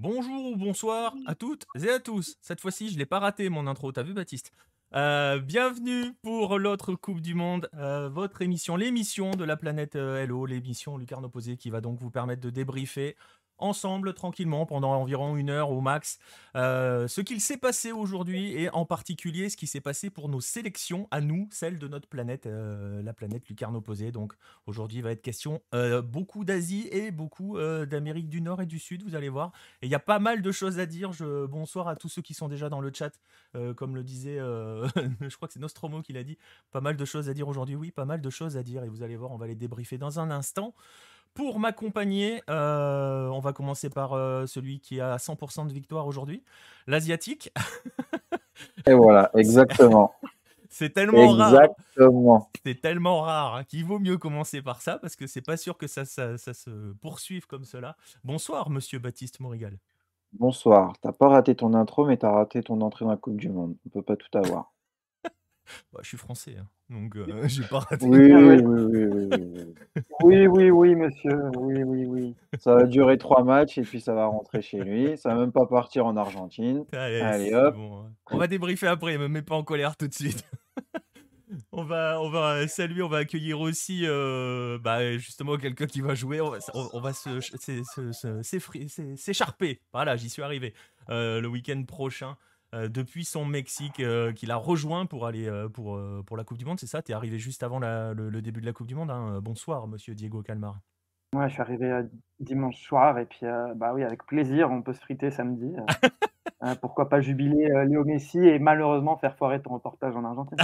Bonjour ou bonsoir à toutes et à tous. Cette fois-ci, je l'ai pas raté mon intro, t'as vu Baptiste? Bienvenue pour l'autre Coupe du Monde, votre émission, l'émission de la planète Hello, l'émission Lucarne Opposée qui va donc vous permettre de débriefer ensemble tranquillement pendant environ 1 heure au max ce qu'il s'est passé aujourd'hui et en particulier ce qui s'est passé pour nos sélections à nous, celles de notre planète, la planète Lucarne Opposée. Donc aujourd'hui il va être question beaucoup d'Asie et beaucoup d'Amérique du Nord et du Sud, vous allez voir. Et il y a pas mal de choses à dire. Bonsoir à tous ceux qui sont déjà dans le chat. Comme le disait, je crois que c'est Nostromo qui l'a dit. Pas mal de choses à dire aujourd'hui. Oui, pas mal de choses à dire. Et vous allez voir, on va les débriefer dans un instant. Pour m'accompagner, on va commencer par celui qui a 100% de victoire aujourd'hui, l'Asiatique. Et voilà, exactement. C'est tellement rare. Exactement. C'est tellement rare hein, qu'il vaut mieux commencer par ça parce que c'est pas sûr que ça se poursuive comme cela. Bonsoir, monsieur Baptiste Morigal. Bonsoir. T'as pas raté ton intro, mais t'as raté ton entrée dans la Coupe du Monde. On peut pas tout avoir. Bah, je suis français, hein, donc j'ai pas raté. Oui, Ah ouais. oui. Monsieur. Oui. Ça va durer 3 matchs et puis ça va rentrer chez lui. Ça va même pas partir en Argentine. Allez C'est hop. bon, hein. On va débriefer après, me mets pas en colère tout de suite. On va saluer, on va accueillir aussi justement quelqu'un qui va jouer. On va s'écharper. Voilà, j'y suis arrivé. Le week-end prochain, depuis son Mexique, qu'il a rejoint pour aller pour la Coupe du Monde, c'est ça? T'es arrivé juste avant le début de la Coupe du Monde, hein. Bonsoir, monsieur Diego Calmar. Ouais, je suis arrivé dimanche soir et puis bah oui, avec plaisir, on peut se friter samedi. Pourquoi pas jubiler Léo Messi et malheureusement faire foirer ton reportage en Argentine.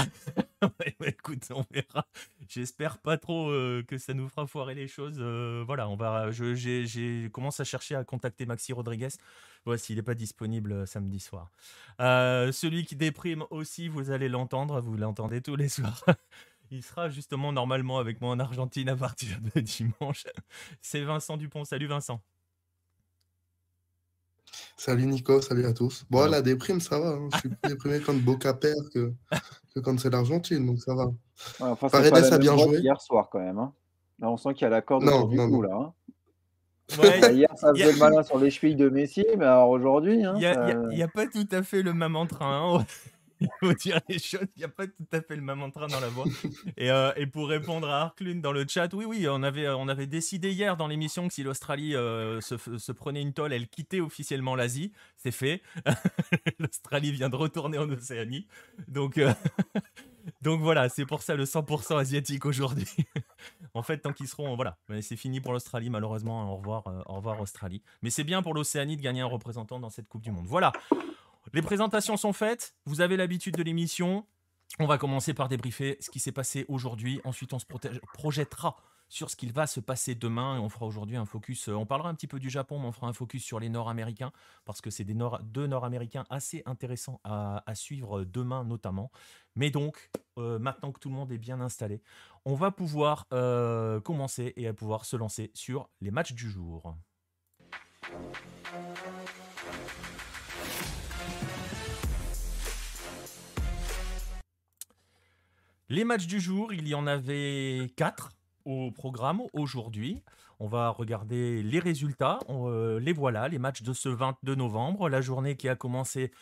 Ouais, écoute, on verra. J'espère pas trop que ça nous fera foirer les choses. Voilà, j'ai commencé à chercher à contacter Maxi Rodriguez. Ouais, s'il n'est pas disponible samedi soir. Celui qui déprime aussi, vous allez l'entendre, vous l'entendez tous les soirs. Il sera justement normalement avec moi en Argentine à partir de dimanche. C'est Vincent Dupont. Salut Vincent. Salut Nico, salut à tous. Bon, Voilà. la déprime, ça va. Hein. Je suis plus déprimé quand Boca perd que quand c'est l'Argentine, donc ça va. Ouais, enfin, c'est Paredes pas la a même bien voix joué. qu'hier soir quand même. Hein. Là, on sent qu'il y a la corde Non, autour du non, cou non. là. Hein. Ouais, Bah, hier, ça faisait le malin sur les chevilles de Messi, mais alors aujourd'hui, hein, il y a pas tout à fait le même entrain. Hein. Il faut dire les choses, il n'y a pas tout à fait le même entrain dans la voix. Et pour répondre à Arklund dans le chat, oui, on avait décidé hier dans l'émission que si l'Australie se prenait une tôle, elle quittait officiellement l'Asie. C'est fait. L'Australie vient de retourner en Océanie. Donc voilà, c'est pour ça le 100% asiatique aujourd'hui. En fait, tant qu'ils seront, voilà, mais c'est fini pour l'Australie malheureusement. Au revoir Australie. Mais c'est bien pour l'Océanie de gagner un représentant dans cette Coupe du Monde. Voilà. Les présentations sont faites, vous avez l'habitude de l'émission. On va commencer par débriefer ce qui s'est passé aujourd'hui. Ensuite, on se projettera sur ce qu'il va se passer demain. Et on fera aujourd'hui un focus. On parlera un petit peu du Japon, mais on fera un focus sur les Nord-Américains parce que c'est deux Nord-Américains assez intéressants à suivre demain notamment. Mais donc, maintenant que tout le monde est bien installé, on va pouvoir commencer et à pouvoir se lancer sur les matchs du jour. Les matchs du jour, il y en avait 4 au programme aujourd'hui. On va regarder les résultats. Les voilà, les matchs de ce 22 novembre. La journée qui a commencé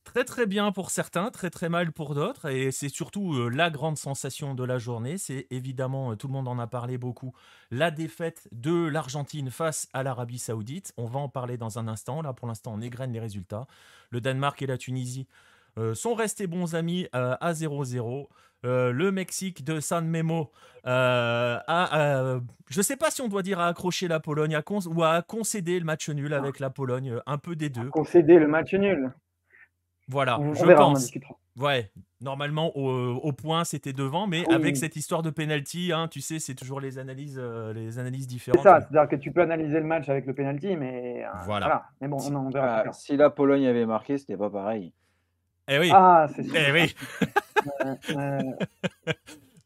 très très bien pour certains, très très mal pour d'autres. Et c'est surtout la grande sensation de la journée. C'est évidemment, tout le monde en a parlé beaucoup, la défaite de l'Argentine face à l'Arabie Saoudite. On va en parler dans un instant. Là, pour l'instant, on égrène les résultats. Le Danemark et la Tunisie sont restés bons amis à 0-0. le Mexique de San Memo je ne sais pas si on doit dire à accrocher la Pologne ou à concéder le match nul avec la Pologne, un peu des deux. Concéder le match nul. Voilà, On je verra, on en pense. discutera. Ouais, normalement au point c'était devant, mais avec cette histoire de penalty, hein, tu sais, c'est toujours les analyses C'est différentes. ça, c'est-à-dire que tu peux analyser le match avec le penalty, mais Voilà. Mais bon, on verra plus tard. Si la Pologne avait marqué, c'était pas pareil. Eh oui. Ah, c'est sûr. Eh oui.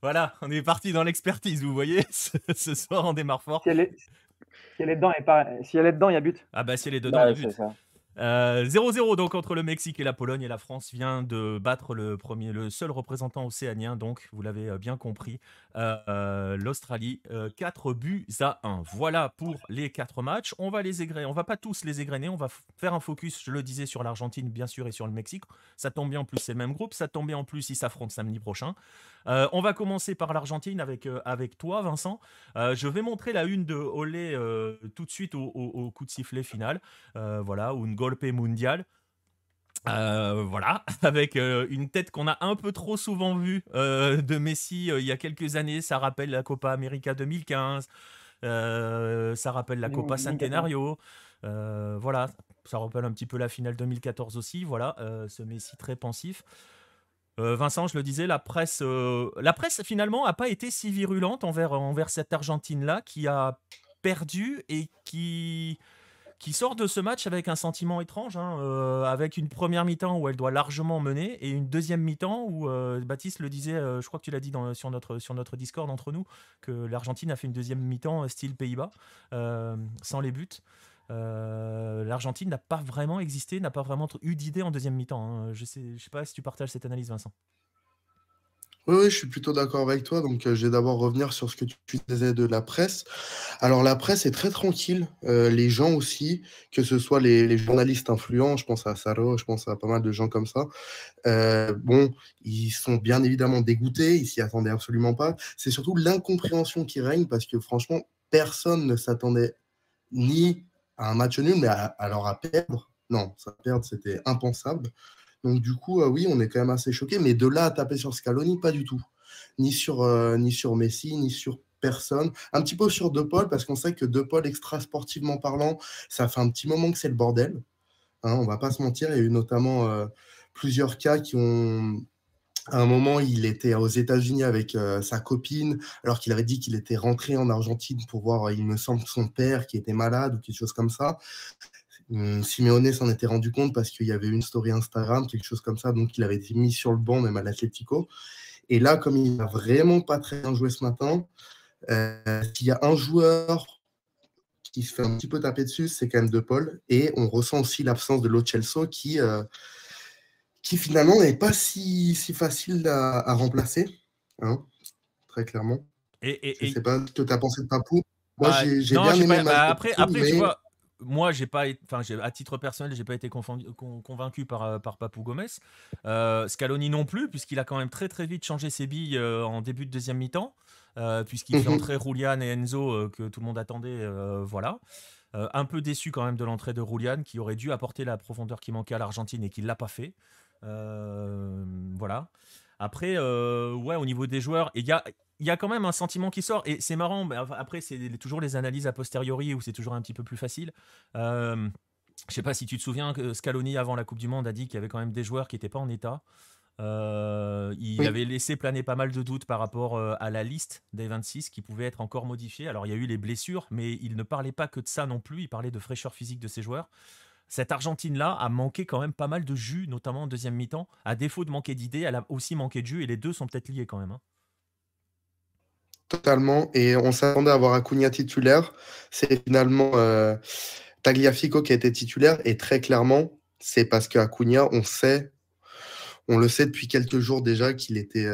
Voilà, on est parti dans l'expertise, vous voyez. Ce soir, on démarre fort. Si elle est dedans, il y a but. Ah bah si elle est dedans, il y a but. C'est ça. 0-0 donc entre le Mexique et la Pologne, et la France vient de battre le seul représentant océanien, donc vous l'avez bien compris, l'Australie, 4-1. Voilà pour les 4 matchs. On va les égrener, on va pas tous les égrener, on va faire un focus, je le disais, sur l'Argentine bien sûr et sur le Mexique. Ça tombe bien, en plus c'est le même groupe, ça tombe bien, en plus ils s'affrontent samedi prochain. On va commencer par l'Argentine avec toi, Vincent. Je vais montrer la une de Olé tout de suite au coup de sifflet final. Voilà, un golpe mundial. Voilà, avec une tête qu'on a un peu trop souvent vue de Messi il y a quelques années. Ça rappelle la Copa América 2015, ça rappelle la Copa Centenario. Voilà, ça rappelle un petit peu la finale 2014 aussi. Voilà, ce Messi très pensif. Vincent, je le disais, la presse finalement n'a pas été si virulente envers cette Argentine-là qui a perdu et qui sort de ce match avec un sentiment étrange, hein, avec une première mi-temps où elle doit largement mener et une deuxième mi-temps où, Baptiste le disait, je crois que tu l'as dit sur notre Discord entre nous, que l'Argentine a fait une deuxième mi-temps style Pays-Bas, sans les buts. L'Argentine n'a pas vraiment existé, n'a pas vraiment eu d'idée en deuxième mi-temps. Hein. Je sais pas si tu partages cette analyse, Vincent. Oui, je suis plutôt d'accord avec toi. Donc, je vais d'abord revenir sur ce que tu disais de la presse. Alors, la presse est très tranquille. Les gens aussi, que ce soit les journalistes influents, je pense à Saro, je pense à pas mal de gens comme ça. Bon, ils sont bien évidemment dégoûtés, ils s'y attendaient absolument pas. C'est surtout l'incompréhension qui règne parce que franchement, personne ne s'attendait ni à un match nul, mais alors à perdre. Non, ça perdre, c'était impensable. Donc du coup, oui, on est quand même assez choqués. Mais de là à taper sur Scaloni, pas du tout. Ni sur Messi, ni sur personne. Un petit peu sur De Paul, parce qu'on sait que De Paul, extra-sportivement parlant, ça fait un petit moment que c'est le bordel. Hein, on va pas se mentir. Il y a eu notamment plusieurs cas qui ont... À un moment, il était aux États-Unis avec sa copine, alors qu'il avait dit qu'il était rentré en Argentine pour voir, il me semble, son père qui était malade ou quelque chose comme ça. Simeone s'en était rendu compte parce qu'il y avait une story Instagram, quelque chose comme ça, donc il avait été mis sur le banc même à l'Atlético. Et là, comme il n'a vraiment pas très bien joué ce matin, s'il y a un joueur qui se fait un petit peu taper dessus, c'est quand même De Paul. Et on ressent aussi l'absence de Lo Celso qui finalement n'est pas si facile à remplacer, hein, très clairement. Je ne sais pas ce que tu as pensé de Papou. Moi, j'ai bien aimé le match. Après, tu vois, moi, à titre personnel, j'ai pas été convaincu par Papou Gomez. Scaloni non plus, puisqu'il a quand même très très vite changé ses billes en début de deuxième mi-temps, puisqu'il fait entrer Julian et Enzo que tout le monde attendait. Voilà. Un peu déçu quand même de l'entrée de Julian, qui aurait dû apporter la profondeur qui manquait à l'Argentine et qui ne l'a pas fait. Voilà. Après, ouais, au niveau des joueurs, il y a quand même un sentiment qui sort, et c'est marrant, mais après c'est toujours les analyses a posteriori où c'est toujours un petit peu plus facile. Je sais pas si tu te souviens que Scaloni, avant la Coupe du Monde, a dit qu'il y avait quand même des joueurs qui n'étaient pas en état. Il avait laissé planer pas mal de doutes par rapport à la liste des 26 qui pouvait être encore modifiée. Alors il y a eu les blessures, mais il ne parlait pas que de ça non plus, il parlait de fraîcheur physique de ses joueurs. Cette Argentine-là a manqué quand même pas mal de jus, notamment en deuxième mi-temps. À défaut de manquer d'idées, elle a aussi manqué de jus, et les deux sont peut-être liés quand même. Hein. Totalement. Et on s'attendait à avoir Acuna titulaire. C'est finalement Tagliafico qui a été titulaire. Et très clairement, c'est parce qu'Acuna, on le sait depuis quelques jours déjà qu'il était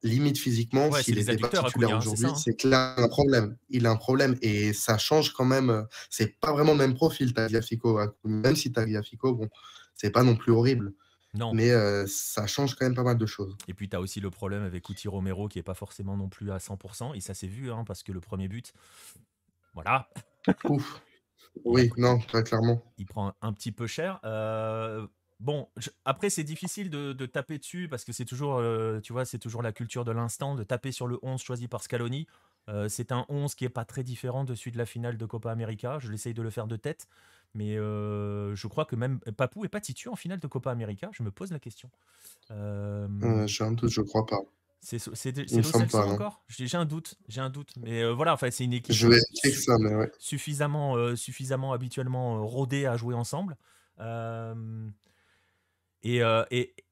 limite physiquement. Ouais, S'il n'était pas titulaire aujourd'hui, c'est qu'il a un problème. Il a un problème. Et ça change quand même. C'est pas vraiment le même profil, Tagliafico. Même si Tagliafico, bon, c'est pas non plus horrible. Non. Mais ça change quand même pas mal de choses. Et puis tu as aussi le problème avec Cuti Romero qui n'est pas forcément non plus à 100%. Et ça s'est vu, hein, parce que le premier but, voilà. Ouf. Oui, non, très clairement. Il prend un petit peu cher. bon, après, c'est difficile de taper dessus parce que c'est toujours, tu vois, c'est toujours la culture de l'instant, de taper sur le 11 choisi par Scaloni. C'est un 11 qui est pas très différent de celui de la finale de Copa América. Je l'essaye de le faire de tête, mais je crois que même Papou est pas titu en finale de Copa América. Je me pose la question. J'ai un doute, je crois pas. Il me C'est Lo semble Celso pas, non. encore? J'ai un doute, j'ai un doute. Mais voilà, enfin, c'est une équipe Je vais check ça, mais ouais. suffisamment habituellement rodée à jouer ensemble. Euh, et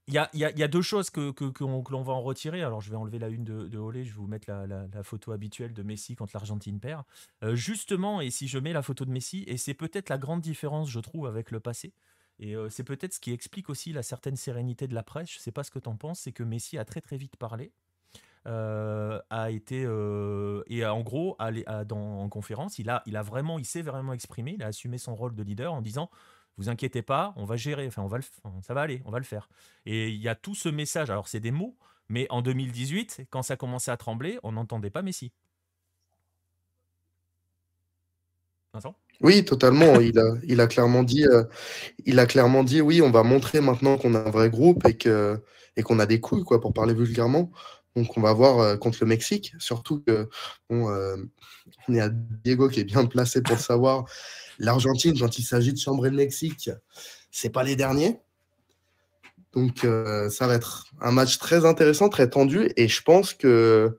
il y a deux choses que l'on va en retirer. Alors, je vais enlever la une de Olé, je vais vous mettre la photo habituelle de Messi quand l'Argentine perd. Justement, et si je mets la photo de Messi, et c'est peut-être la grande différence, je trouve, avec le passé, et c'est peut-être ce qui explique aussi la certaine sérénité de la presse, je ne sais pas ce que tu en penses, c'est que Messi a très très vite parlé. A été et en gros en conférence il s'est vraiment exprimé, il a assumé son rôle de leader en disant vous inquiétez pas, on va gérer, enfin ça va aller, on va le faire. Et il y a tout ce message, alors c'est des mots, mais en 2018 quand ça commençait à trembler on n'entendait pas Messi. Vincent? Oui, totalement. Il a clairement dit, oui, on va montrer maintenant qu'on a un vrai groupe et qu'on a des couilles, quoi, pour parler vulgairement. Donc, on va voir contre le Mexique. Surtout que, bon, on est à Diego qui est bien placé pour le savoir. L'Argentine, quand il s'agit de chambrer le Mexique, c'est pas les derniers. Donc, ça va être un match très intéressant, très tendu. Et je pense que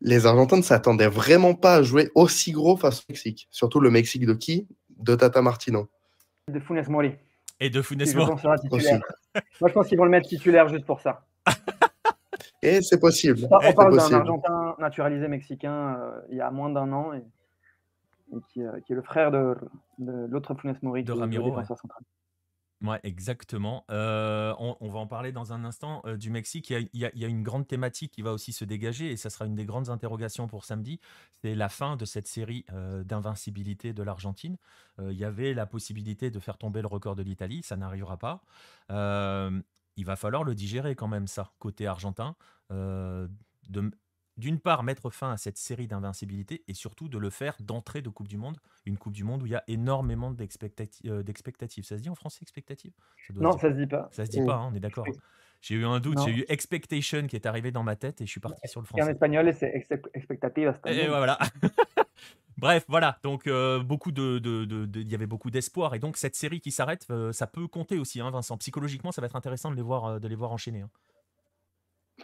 les Argentins ne s'attendaient vraiment pas à jouer aussi gros face au Mexique. Surtout le Mexique de qui? De Tata Martino. De Funes Mori, Et de Funes qui je Mori. pense sera titulaire. Aussi. Moi, je pense qu'ils vont le mettre titulaire juste pour ça. Et c'est possible. On C'est parle d'un possible. Argentin naturalisé mexicain il y a moins d'1 an et qui est le frère de l'autre Funes Mori De qui est Ramiro, défenseur central. Ouais, exactement. On va en parler dans un instant du Mexique. Il y a une grande thématique qui va aussi se dégager et ça sera une des grandes interrogations pour samedi. C'est la fin de cette série d'invincibilité de l'Argentine. Il y avait la possibilité de faire tomber le record de l'Italie, ça n'arrivera pas. Il va falloir le digérer quand même, ça, côté argentin. De, d'une part, mettre fin à cette série d'invincibilité et surtout de le faire d'entrée de Coupe du Monde. Une Coupe du Monde où il y a énormément d'expectatives. Ça se dit en français, expectative? Non, ça se dit pas. Ça se dit pas, hein, on est d'accord. J'ai eu un doute, Non. j'ai eu expectation qui est arrivé dans ma tête et je suis parti sur le En français. espagnol, c'est expectativas Et también. voilà. Bref, voilà. Donc, il y avait beaucoup d'espoir. Et donc, cette série qui s'arrête, ça peut compter aussi, hein, Vincent. Psychologiquement, ça va être intéressant de les voir enchaîner. Hein.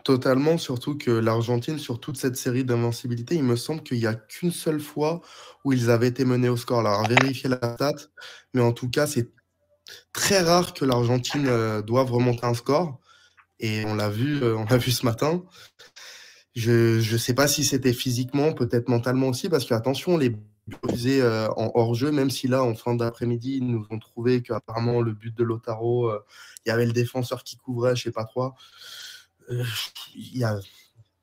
Totalement, surtout que l'Argentine, sur toute cette série d'invincibilité, il me semble qu'il n'y a qu'une seule fois où ils avaient été menés au score. Alors, à vérifier la stat, mais en tout cas, c'est très rare que l'Argentine doive remonter un score. Et on l'a vu ce matin. Je ne sais pas si c'était physiquement, peut-être mentalement aussi, parce que attention, les buts en hors-jeu, même si là, en fin d'après-midi, ils nous ont trouvé qu'apparemment, le but de Lautaro, il y avait le défenseur qui couvrait, je ne sais pas trop. Il y a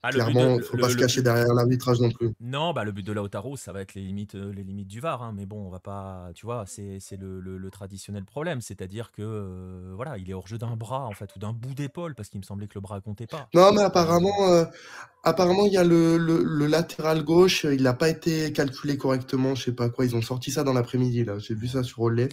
clairement, faut pas se cacher derrière l'arbitrage non plus. Non, le but de Lautaro, ça va être les limites du VAR. Hein, mais bon, on va pas, tu vois, c'est le traditionnel problème, c'est-à-dire que voilà, il est hors jeu d'un bras en fait ou d'un bout d'épaule parce qu'il me semblait que le bras comptait pas. Non, mais apparemment, il y a le latéral gauche, il n'a pas été calculé correctement, je sais pas quoi. Ils ont sorti ça dans l'après-midi là. J'ai vu ça sur Olé.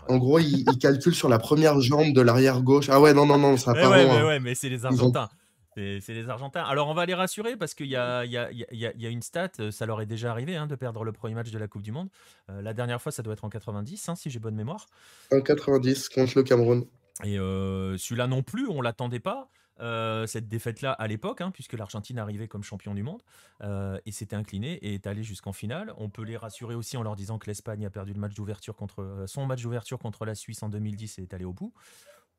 En gros, il calcule sur la première jambe de l'arrière gauche. Ah ouais, non, ça part loin. Mais c'est les Argentins. C'est les Argentins. Alors, on va les rassurer parce qu'il y a une stat. Ça leur est déjà arrivé de perdre le premier match de la Coupe du Monde. La dernière fois, ça doit être en 90, si j'ai bonne mémoire. En 90, contre le Cameroun. Et celui-là non plus, on ne l'attendait pas. Cette défaite-là à l'époque, puisque l'Argentine arrivait comme champion du monde et s'était incliné et est allé jusqu'en finale. On peut les rassurer aussi en leur disant que l'Espagne a perdu son match d'ouverture contre la Suisse en 2010 et est allé au bout.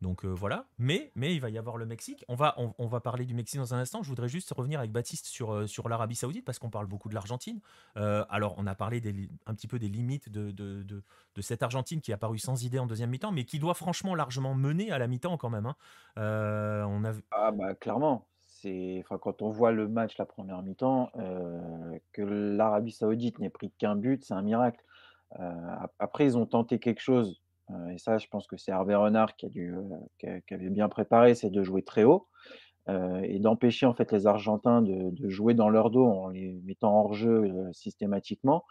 Donc voilà, mais il va y avoir le Mexique. On va parler du Mexique dans un instant. Je voudrais juste revenir avec Baptiste sur l'Arabie Saoudite parce qu'on parle beaucoup de l'Argentine. Alors on a parlé un petit peu des limites de cette Argentine qui a paru sans idée en deuxième mi-temps, mais qui doit franchement largement mener à la mi-temps quand même. Ah clairement. Quand on voit le match la première mi-temps, que l'Arabie Saoudite n'ait pris qu'un but, c'est un miracle. Après, ils ont tenté quelque chose. Et ça, je pense que c'est Hervé Renard qui avait bien préparé, c'est de jouer très haut et d'empêcher en fait les Argentins de jouer dans leur dos en les mettant hors jeu systématiquement.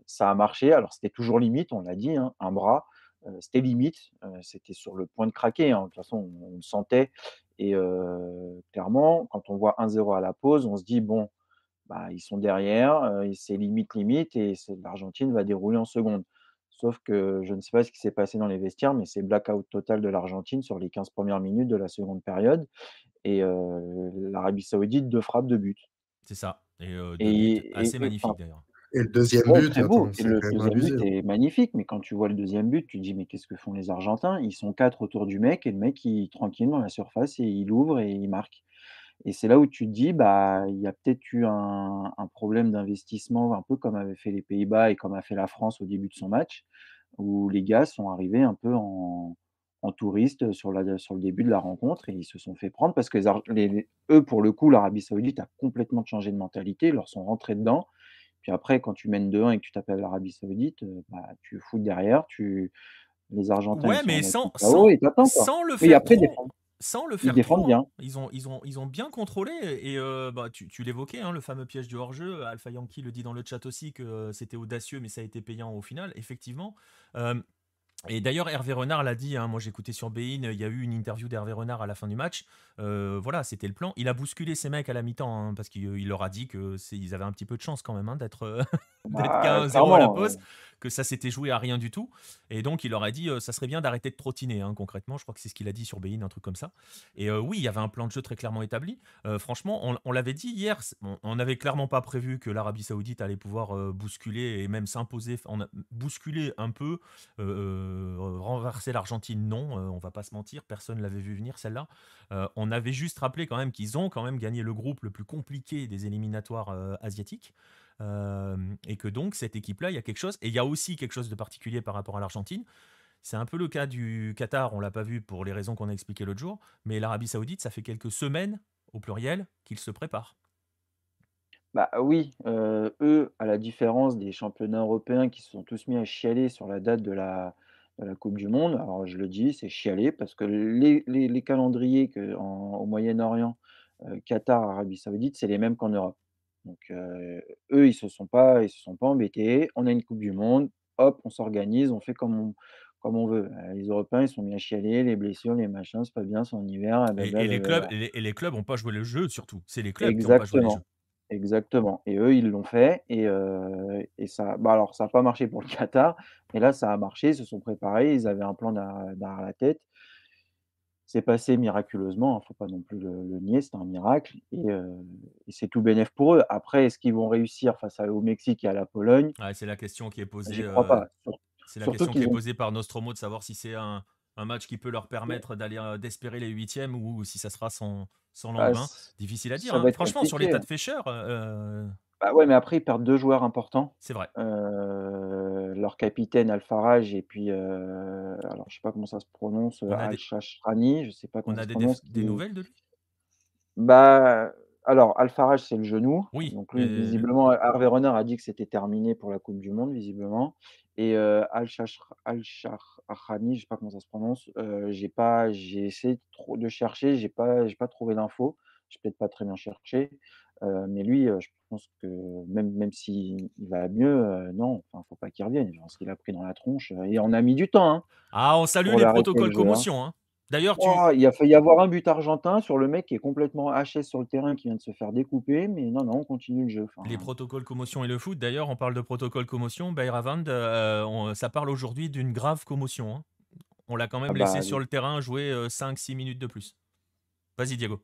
Ça a marché. Alors c'était toujours limite, on l'a dit, un bras. C'était limite, c'était sur le point de craquer, hein. De toute façon, on le sentait et clairement, quand on voit 1-0 à la pause, on se dit: «Bon, bah, ils sont derrière, et c'est limite, limite et c'est l'Argentine va dérouler en seconde». Sauf que je ne sais pas ce qui s'est passé dans les vestiaires, mais c'est blackout total de l'Argentine sur les 15 premières minutes de la seconde période et l'Arabie Saoudite 2 frappes de but C'est ça. Et 2 buts assez et enfin magnifiques d'ailleurs. Et le deuxième ouais, but, très beau attends, et c'est le quand même 2e but abusé, hein. est magnifique, mais quand tu vois le 2e but, tu te dis: «Mais qu'est-ce que font les Argentins?» Ils sont 4 autour du mec et le mec, il tranquille dans la surface et il ouvre et il marque et c'est là où tu te dis: «Bah, il y a peut-être eu un problème d'investissement», un peu comme avaient fait les Pays-Bas et comme a fait la France au début de son match, où les gars sont arrivés un peu en touristes sur le début de la rencontre et ils se sont fait prendre parce que les eux, pour le coup, l'Arabie Saoudite a complètement changé de mentalité, ils leur sont rentrés dedans. Puis après, quand tu mènes 2-1 et que tu t'appelles l'Arabie Saoudite, bah, tu fous derrière, les Argentins, ils Ouais, sont mais en mode sans, KO sans, et tu attends, quoi. sans le Oui, faire après, trop. Sans le ils faire défendent trop, hein. bien. Ils ont bien contrôlé et bah, tu l'évoquais, hein, le fameux piège du hors-jeu. Alpha Yankee le dit dans le chat aussi que c'était audacieux, mais ça a été payant au final, effectivement. Euh, Et d'ailleurs, Hervé Renard l'a dit, hein, moi j'écoutais sur Bein, il y a eu une interview d'Hervé Renard à la fin du match. Voilà, c'était le plan. Il a bousculé ses mecs à la mi-temps, hein, parce qu'il leur a dit qu'ils avaient un petit peu de chance quand même, hein, d'être d'être qu'à Bah, 1-0 à la clairement, pause, que ça s'était joué à rien du tout. Et donc il leur a dit, ça serait bien d'arrêter de trottiner, hein, concrètement. Je crois que c'est ce qu'il a dit sur Bein, un truc comme ça. Et oui, il y avait un plan de jeu très clairement établi. Franchement, on l'avait dit hier, on n'avait clairement pas prévu que l'Arabie Saoudite allait pouvoir bousculer et même s'imposer. On a bousculé un peu. Renverser l'Argentine, non, on va pas se mentir, personne l'avait vu venir celle-là. On avait juste rappelé quand même qu'ils ont quand même gagné le groupe le plus compliqué des éliminatoires asiatiques. Et que donc cette équipe-là, il y a quelque chose. Et il y a aussi quelque chose de particulier par rapport à l'Argentine. C'est un peu le cas du Qatar, on l'a pas vu pour les raisons qu'on a expliquées l'autre jour, mais l'Arabie Saoudite, ça fait quelques semaines, au pluriel, qu'ils se préparent. bah, oui, eux, à la différence des championnats européens qui se sont tous mis à chialer sur la date de la coupe du monde, alors je le dis, c'est chialer parce que les calendriers au Moyen-Orient, Qatar, Arabie Saoudite, c'est les mêmes qu'en Europe. Donc eux, ils se sont pas embêtés. On a une coupe du monde, hop, on s'organise, on fait comme on veut. Les Européens, ils sont mis à chialer, les blessures, les machins, c'est pas bien, c'est en hiver, ah Et, et les clubs, blablabla. et les clubs n'ont pas joué le jeu, surtout. C'est les clubs qui n'ont pas joué les jeux. Exactement. Exactement et eux, ils l'ont fait et ça bah, alors ça a pas marché pour le Qatar, mais là, ça a marché, ils se sont préparés, ils avaient un plan derrière la tête. C'est passé miraculeusement, hein, faut pas non plus le nier, c'était un miracle et c'est tout bénef pour eux. Après, est-ce qu'ils vont réussir face au Mexique et à la Pologne? Ouais, c'est la question qui est posée. J'y crois pas. C'est la Surtout question qui qu'ils est ont posée par Nostromo de savoir si c'est un match qui peut leur permettre d'aller d'espérer les huitièmes ou si ça sera sans bah, lendemain. Difficile à dire, ça hein. va être Franchement, sur compliqué, l'état hein. de Fischer, Bah, ouais, mais après ils perdent 2 joueurs importants, c'est vrai. leur capitaine Al-Farraj et puis, alors je sais pas comment ça se prononce, On a des, Al-Shashrani, je sais pas on comment ça a se des, prononce, des nouvelles de lui? bah, alors Al-Farraj, c'est le genou, Oui, donc lui mais visiblement Hervé Renard a dit que c'était terminé pour la coupe du monde visiblement et Al-Shashrani, je sais pas comment ça se prononce, j'ai essayé de chercher, j'ai pas trouvé d'infos. J'ai peut-être pas très bien cherché, mais lui, je pense que même s'il va mieux, non, enfin, faut pas qu'il revienne. Genre ce qu'il a pris dans la tronche, et on a mis du temps, hein, ah, on salue pour les l'arrêter protocoles le jeu, hein. commotion, hein. D'ailleurs, Wouah, il a failli y avoir un but argentin sur le mec qui est complètement haché sur le terrain, qui vient de se faire découper, mais non, non, on continue le jeu, les enfin, protocoles commotion et le foot. D'ailleurs, on parle de protocole commotion. Bayravand, ça parle aujourd'hui d'une grave commotion, hein. On l'a quand ah même laissé bah, sur le terrain jouer 5-6 minutes de plus. Vas-y, Diego.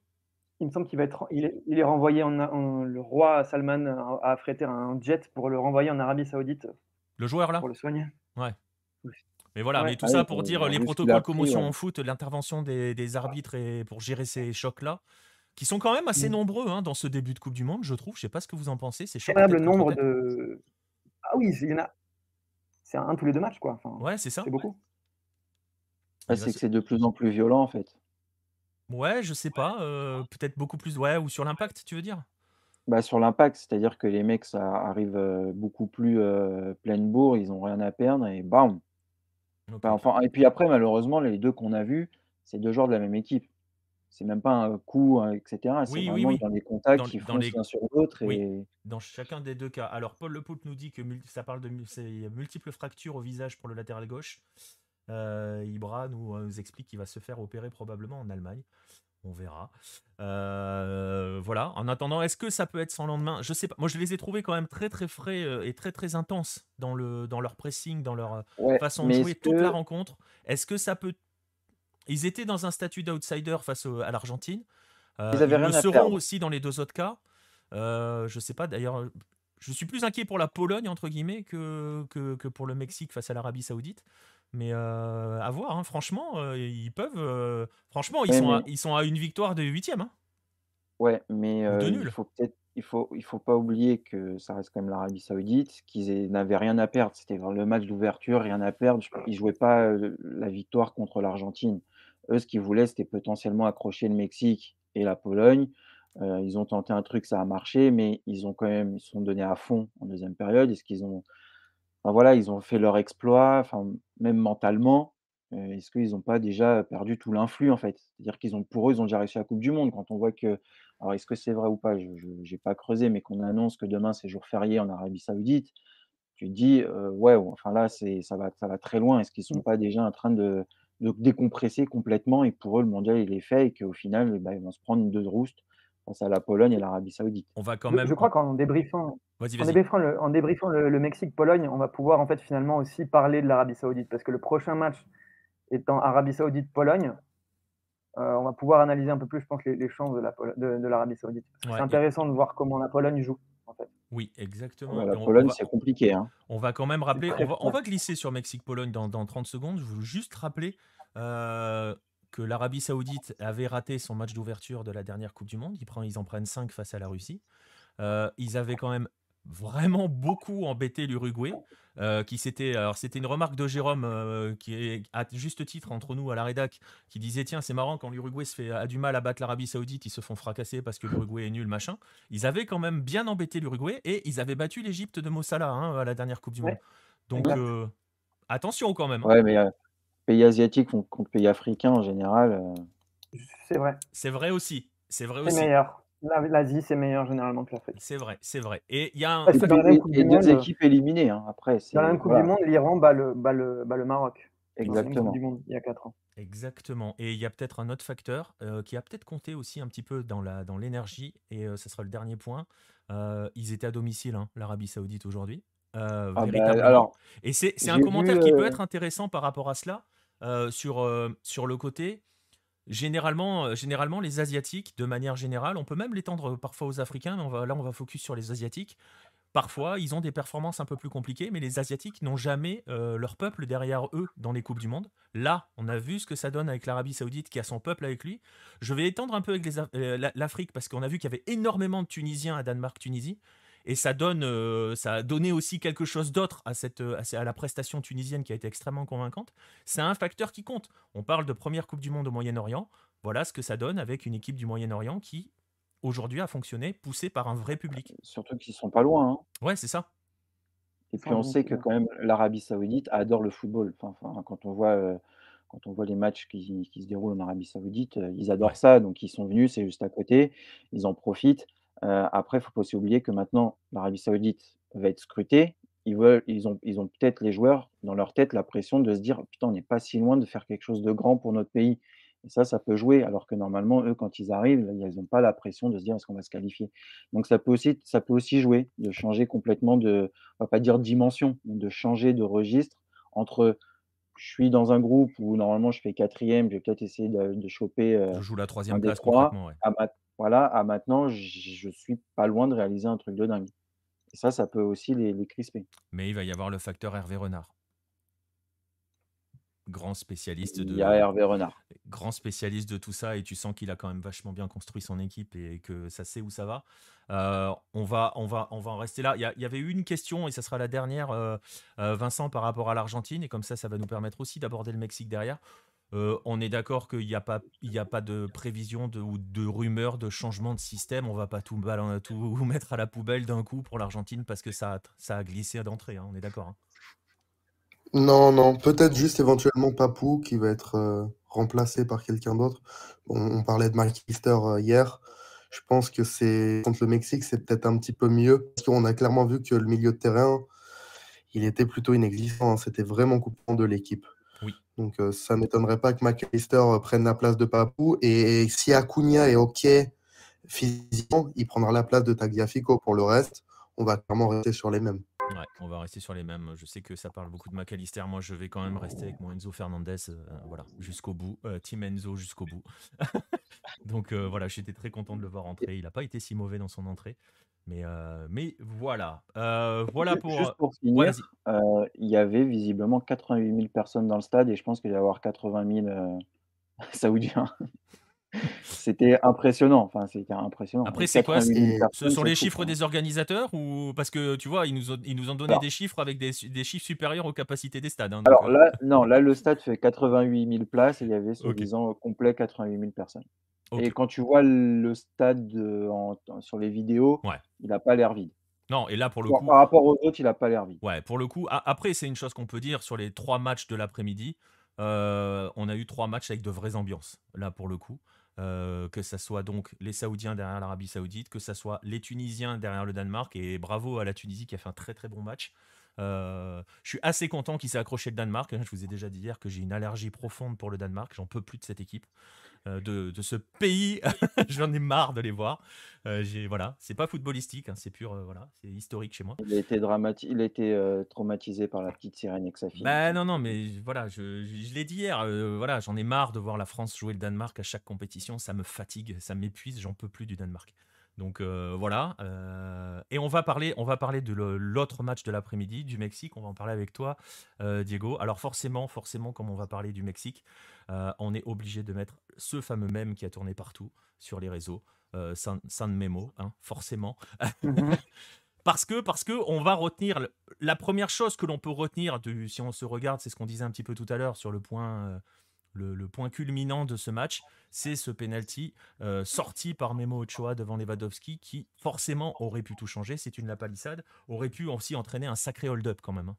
Il me semble qu'il est renvoyé le roi Salman a affrété un jet pour le renvoyer en Arabie Saoudite Le joueur là? pour le soigner. Ouais. Mais voilà, mais Ouais. tout ah ça oui, pour dire vu les ce qu'il a protocoles pris, commotion ouais. en foot, l'intervention des arbitres et pour gérer ces chocs-là, qui sont quand même assez nombreux, hein, dans ce début de Coupe du Monde, je trouve. Je sais pas ce que vous en pensez, ces chocs Incroyable tête contre nombre tête. de ah oui, il y en a c'est un tous les 2 matchs quoi, enfin, Ouais, c'est ça. c'est beaucoup. Bah, Il va c'est que se- c'est de plus en plus violent, en fait. Ouais, je sais pas, peut-être beaucoup plus. Ouais, ou sur l'impact, tu veux dire? Bah, sur l'impact, c'est-à-dire que les mecs, ça arrive, beaucoup plus, pleine bourre, ils ont rien à perdre et bam! Ok. Bah, enfin et puis après malheureusement les 2 qu'on a vus, c'est 2 joueurs de la même équipe. C'est même pas un coup, et cetera, c'est Oui, oui, vraiment oui. dans les contacts, ils Dans foncent les. l'un sur l'autre Oui, et dans chacun des deux cas. Alors, Paul Le Poulpe nous dit que ça parle de c'est multiples fractures au visage pour le latéral gauche. Ibra nous explique qu'il va se faire opérer probablement en Allemagne. On verra. Voilà. En attendant, est-ce que ça peut être sans lendemain? Je sais pas. Moi, je les ai trouvés quand même très très frais et très très intenses dans leur pressing, dans leur Ouais, façon de mais jouer toute la rencontre. Est-ce que ça peut... Ils étaient dans un statut d'outsider face à l'Argentine. ils avaient Ils le rien à seront perdre. aussi dans les deux autres cas. Je sais pas, d'ailleurs, je suis plus inquiet pour la Pologne, entre guillemets, que pour le Mexique face à l'Arabie Saoudite. Mais à voir, hein, franchement, ils peuvent. Franchement, Ouais, mais ils sont à une victoire de huitième, hein, ouais, mais ou de il nul. faut peut-être il faut pas oublier que ça reste quand même l'Arabie Saoudite, n'avaient rien à perdre. C'était le match d'ouverture, rien à perdre. Ils jouaient pas, la victoire contre l'Argentine. Eux, ce qu'ils voulaient, c'était potentiellement accrocher le Mexique et la Pologne. Ils ont tenté un truc, ça a marché, mais ils se sont donnés à fond en deuxième période. Est-ce qu'ils ont Enfin voilà, ils ont fait leur exploit, enfin, même mentalement, est-ce qu'ils n'ont pas déjà perdu tout l'influx, en fait? C'est-à-dire pour eux, ils ont déjà réussi la coupe du monde. Quand on voit que alors est-ce que c'est vrai ou pas? Je j'ai pas creusé, mais qu'on annonce que demain, c'est jour férié en Arabie Saoudite, tu te dis: «Ouais, enfin là, ça va très loin». Est-ce qu'ils sont Mmh. pas déjà en train de décompresser complètement et pour eux, le mondial, il est fait et qu'au final, bah, ils vont se prendre une 2 de rouste face à la Pologne et l'Arabie Saoudite? On va quand Je même. crois qu'en débriefant Vas-y, en vas-y. débriefant le en débriefant le Mexique-Pologne, on va pouvoir en fait finalement aussi parler de l'Arabie Saoudite parce que le prochain match étant Arabie Saoudite-Pologne, on va pouvoir analyser un peu plus, je pense, les chances de l'Arabie Saoudite. Parce que c'est Ouais, intéressant de voir comment la Pologne joue, en fait. oui, Ah exactement. bah, Et la Pologne, c'est compliqué, hein. on va quand même C'est rappeler, très on fort. va glisser sur Mexique-Pologne dans 30 secondes. Je veux juste rappeler que l'Arabie Saoudite avait raté son match d'ouverture de la dernière Coupe du Monde. Ils en prennent 5 face à la Russie. Ils avaient quand même vraiment beaucoup embêté l'Uruguay. Alors c'était une remarque de Jérôme qui est à juste titre entre nous à la rédac, qui disait tiens c'est marrant quand l'Uruguay a du mal à battre l'Arabie Saoudite, ils se font fracasser parce que l'Uruguay est nul machin. Ils avaient quand même bien embêté l'Uruguay et ils avaient battu l'Égypte de Mo Salah, hein, à la dernière Coupe du Monde. Ouais, Donc exact. attention quand même, hein. Ouais, mais pays asiatiques contre pays africains en général, C'est vrai, C'est vrai aussi. C'est vrai c'est aussi. meilleur. L'Asie, c'est meilleur généralement que l'Afrique. C'est vrai, c'est vrai. Et il y a un Parce et que dans facteur. la même Coupe du 2 Monde équipes éliminées, hein. Après, dans la c'est même Coupe du voilà, Monde, l'Iran bat le Maroc, dans la même Coupe du exactement. Monde, il y a 4 ans. Exactement. Et il y a peut-être un autre facteur qui a peut-être compté aussi un petit peu dans l'énergie, et ce sera le dernier point. Ils étaient à domicile, hein, l'Arabie Saoudite aujourd'hui, Ah bah, véritablement. alors, Et c'est un j'ai vu, commentaire qui peut être intéressant par rapport à cela, sur le côté. Généralement, les Asiatiques, de manière générale, on peut même l'étendre parfois aux Africains, mais on va focus sur les Asiatiques. Parfois, ils ont des performances un peu plus compliquées, mais les Asiatiques n'ont jamais leur peuple derrière eux dans les Coupes du Monde. Là, on a vu ce que ça donne avec l'Arabie Saoudite qui a son peuple avec lui. Je vais étendre un peu avec l'Afrique parce qu'on a vu qu'il y avait énormément de Tunisiens à Danemark-Tunisie. Et ça a donné aussi quelque chose d'autre à la prestation tunisienne qui a été extrêmement convaincante. C'est un facteur qui compte. On parle de première Coupe du Monde au Moyen-Orient. Voilà ce que ça donne avec une équipe du Moyen-Orient qui, aujourd'hui, a fonctionné, poussée par un vrai public. surtout qu'ils sont pas loin, hein. Ouais, c'est ça. Et Ils sont puis on sait que invincibles. quand même l'Arabie Saoudite adore le football. Enfin, quand on voit les matchs qui se déroulent en Arabie Saoudite, ils adorent Ouais. ça, donc ils sont venus, c'est juste à côté, ils en profitent. Après, il faut pas aussi oublier que maintenant l'Arabie Saoudite va être scrutée. Ils ont peut-être les joueurs dans leur tête la pression de se dire: «Putain, on n'est pas si loin de faire quelque chose de grand pour notre pays» et ça peut jouer alors que normalement, eux, quand ils arrivent, ils ont pas la pression de se dire: «Est-ce qu'on va se qualifier?» Donc ça peut aussi jouer, de changer complètement on va pas dire dimension, mais de changer de registre entre je suis dans un groupe où normalement je fais 4e, je vais peut-être essayer de choper, Je joue la un troisième des place 3 concrètement, ouais. à maintenant je suis pas loin de réaliser un truc de dingue et ça peut aussi les crisper. Mais il va y avoir le facteur Hervé Renard. Grand spécialiste Il y a de, Hervé Renard. grand spécialiste de tout ça, et tu sens qu'il a quand même vachement bien construit son équipe et que ça sait où ça va. On va en rester là. Il y avait eu une question et ça sera la dernière, Vincent, par rapport à l'Argentine, et comme ça va nous permettre aussi d'aborder le Mexique derrière. On est d'accord qu'il n'y a pas de prévision ou de rumeur de changement de système. On va pas tout mettre à la poubelle d'un coup pour l'Argentine parce que ça a glissé d'entrée, hein, on est d'accord, hein. Non, non, peut-être juste éventuellement Papou qui va être remplacé par quelqu'un d'autre. On parlait de McAllister hier. Je pense que contre le Mexique, c'est peut-être un petit peu mieux. Parce qu'on a clairement vu que le milieu de terrain, il était plutôt inexistant, hein. C'était vraiment coupant de l'équipe. Oui. Donc, ça ne m'étonnerait pas que McAllister prenne la place de Papou. Et si Acuna est OK physiquement, il prendra la place de Tagliafico. Pour le reste, on va clairement rester sur les mêmes. Ouais, on va rester sur les mêmes. Je sais que ça parle beaucoup de McAllister. Moi, je vais quand même rester avec mon Enzo Fernandez, voilà, jusqu'au bout. Team Enzo jusqu'au bout. Donc voilà, j'étais très content de le voir entrer. Il n'a pas été si mauvais dans son entrée. Mais voilà. Voilà pour. Juste pour Ouais, finir, vas-y. il y avait visiblement 88 000 personnes dans le stade et je pense qu'il va y avoir 80 000 Saoudiens. C'était impressionnant, enfin, c'était impressionnant. Après, Et c'est quoi? 88 000 Et Ce personnes, sont c'est les fou, chiffres quoi. des organisateurs ou parce que tu vois, ils nous ont donné Alors des chiffres avec des chiffres supérieurs aux capacités des stades. Hein, donc, alors là, non, là, le stade fait 88 000 places et il y avait ok, soi-disant au complet 88 000 personnes. ok, Et quand tu vois le stade, sur les vidéos, ouais. il a pas l'air vide. Non, et là pour le Par coup, par rapport aux autres, il a pas l'air vide. ouais, pour le coup. Après, c'est une chose qu'on peut dire sur les 3 matchs de l'après-midi. On a eu 3 matchs avec de vraies ambiances. Là pour le coup. Que ça soit donc les Saoudiens derrière l'Arabie Saoudite, que ça soit les Tunisiens derrière le Danemark, et bravo à la Tunisie qui a fait un très très bon match. Je suis assez content qu'il s'est accroché le Danemark. Je vous ai déjà dit hier que j'ai une allergie profonde pour le Danemark. J'en peux plus de cette équipe, de ce pays. J'en ai marre de les voir. Voilà, c'est pas footballistique, hein, c'est pur, voilà, c'est historique chez moi. Il a été, traumatisé par la petite sirène avec sa fille Bah aussi. non, mais voilà, je l'ai dit hier, voilà, j'en ai marre de voir la France jouer le Danemark à chaque compétition, ça me fatigue, ça m'épuise, j'en peux plus du Danemark. Donc voilà, et on va parler de l'autre match de l'après-midi, du Mexique, on va en parler avec toi, Diego. Alors forcément, comme on va parler du Mexique, on est obligé de mettre ce fameux mème qui a tourné partout sur les réseaux, San Memo, hein, forcément. Mhm. Parce que on va retenir la première chose que l'on peut retenir si on se regarde, c'est ce qu'on disait un petit peu tout à l'heure sur le point, le point culminant de ce match, c'est ce penalty sorti par Memo Ochoa devant Lewandowski qui forcément aurait pu tout changer. C'est une lapalissade, aurait pu aussi entraîner un sacré hold-up quand même. Hein.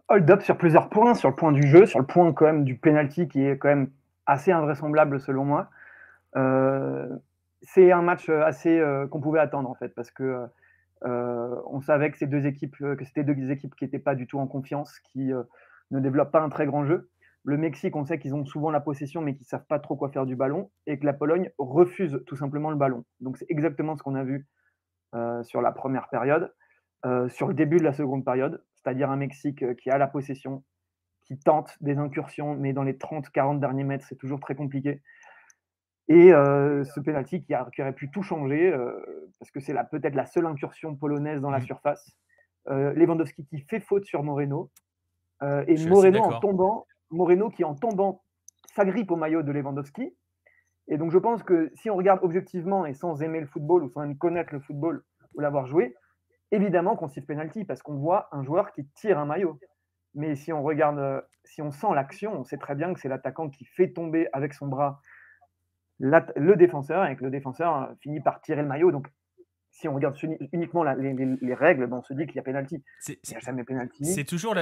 Hold-up sur plusieurs points, sur le point du jeu, sur le point quand même du penalty qui est quand même assez invraisemblable selon moi. C'est un match assez qu'on pouvait attendre en fait parce que on savait que ces deux équipes, que c'était deux équipes qui n'étaient pas du tout en confiance, qui ne développent pas un très grand jeu. Le Mexique, on sait qu'ils ont souvent la possession, mais qu'ils ne savent pas trop quoi faire du ballon, et que la Pologne refuse tout simplement le ballon. Donc c'est exactement ce qu'on a vu sur la première période, sur le début de la seconde période, c'est-à-dire un Mexique qui a la possession, qui tente des incursions, mais dans les 30-40 derniers mètres, c'est toujours très compliqué. Et ce penalty qui aurait pu tout changer, parce que c'est peut-être la seule incursion polonaise dans la surface. Lewandowski qui fait faute sur Moreno, et Je suis assez Moreno d'accord. qui en tombant s'agrippe au maillot de Lewandowski. Et donc je pense que si on regarde objectivement et sans aimer le football ou sans même connaître le football ou l'avoir joué, évidemment qu'on siffle penalty parce qu'on voit un joueur qui tire un maillot. Mais si on regarde, si on sent l'action, on sait très bien que c'est l'attaquant qui fait tomber avec son bras le défenseur et que le défenseur finit par tirer le maillot. Donc si on regarde uniquement les règles, on se dit qu'il y a penalty. Il n'y a jamais penalty. C'est toujours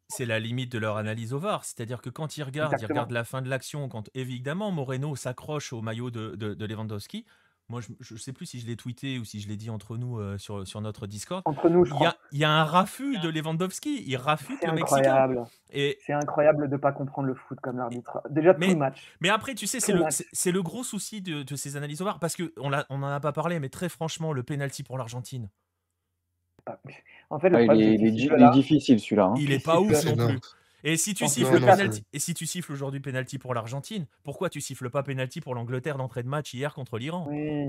c'est la limite de leur analyse au VAR. C'est-à-dire que quand ils regardent la fin de l'action, quand évidemment Moreno s'accroche au maillot de Lewandowski. Moi, je ne sais plus si je l'ai tweeté ou si je l'ai dit entre nous sur notre Discord. Entre nous, je crois. Il y a un raffut de Lewandowski. Il raffute le Mexicain. C'est incroyable de ne pas comprendre le foot comme l'arbitre. Déjà, tout le match. Mais après, tu sais, c'est le gros souci de ces analyses au VAR. Parce qu'on n'en a pas parlé, mais très franchement, le penalty pour l'Argentine. En fait, il est difficile celui-là. Hein. Il est pas ouf non plus. Et si tu siffles aujourd'hui penalty pour l'Argentine, pourquoi tu siffles pas penalty pour l'Angleterre d'entrée de match hier contre l'Iran? Oui.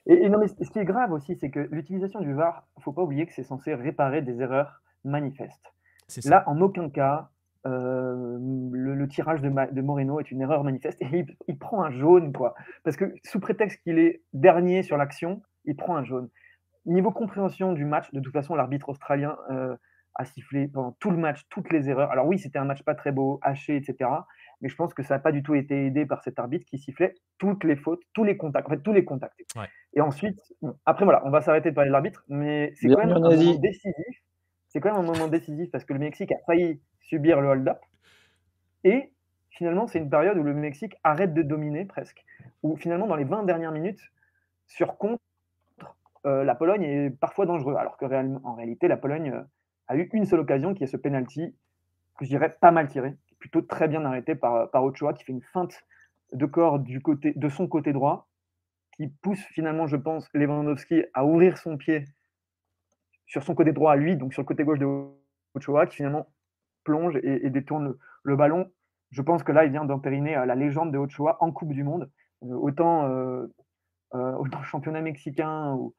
Et non, mais ce qui est grave aussi, c'est que l'utilisation du VAR, il ne faut pas oublier que c'est censé réparer des erreurs manifestes. Là, en aucun cas, le tirage de Moreno est une erreur manifeste et il prend un jaune, quoi. Parce que sous prétexte qu'il est dernier sur l'action, il prend un jaune. Niveau compréhension du match, de toute façon, l'arbitre australien a sifflé pendant tout le match toutes les erreurs. Alors oui, c'était un match pas très beau, haché, etc. Mais je pense que ça n'a pas du tout été aidé par cet arbitre qui sifflait toutes les fautes, tous les contacts, en fait tous les contacts. Ouais. Et ensuite, après voilà, on va s'arrêter de parler de l'arbitre, mais c'est quand même un moment décisif. C'est quand même un moment décisif parce que le Mexique a failli subir le hold-up. Et finalement, c'est une période où le Mexique arrête de dominer presque. Où finalement, dans les 20 dernières minutes, sur contre, la Pologne est parfois dangereuse. Alors qu'en réalité, la Pologne a eu une seule occasion qui est ce penalty je dirais pas mal tiré, plutôt très bien arrêté par Ochoa, qui fait une feinte de corps de son côté droit, qui pousse finalement, je pense, Lewandowski à ouvrir son pied sur son côté droit à lui, donc sur le côté gauche de Ochoa, qui finalement plonge et détourne le ballon. Je pense que là, il vient d'entériner la légende de Ochoa en Coupe du Monde. Autant autant championnat mexicain ou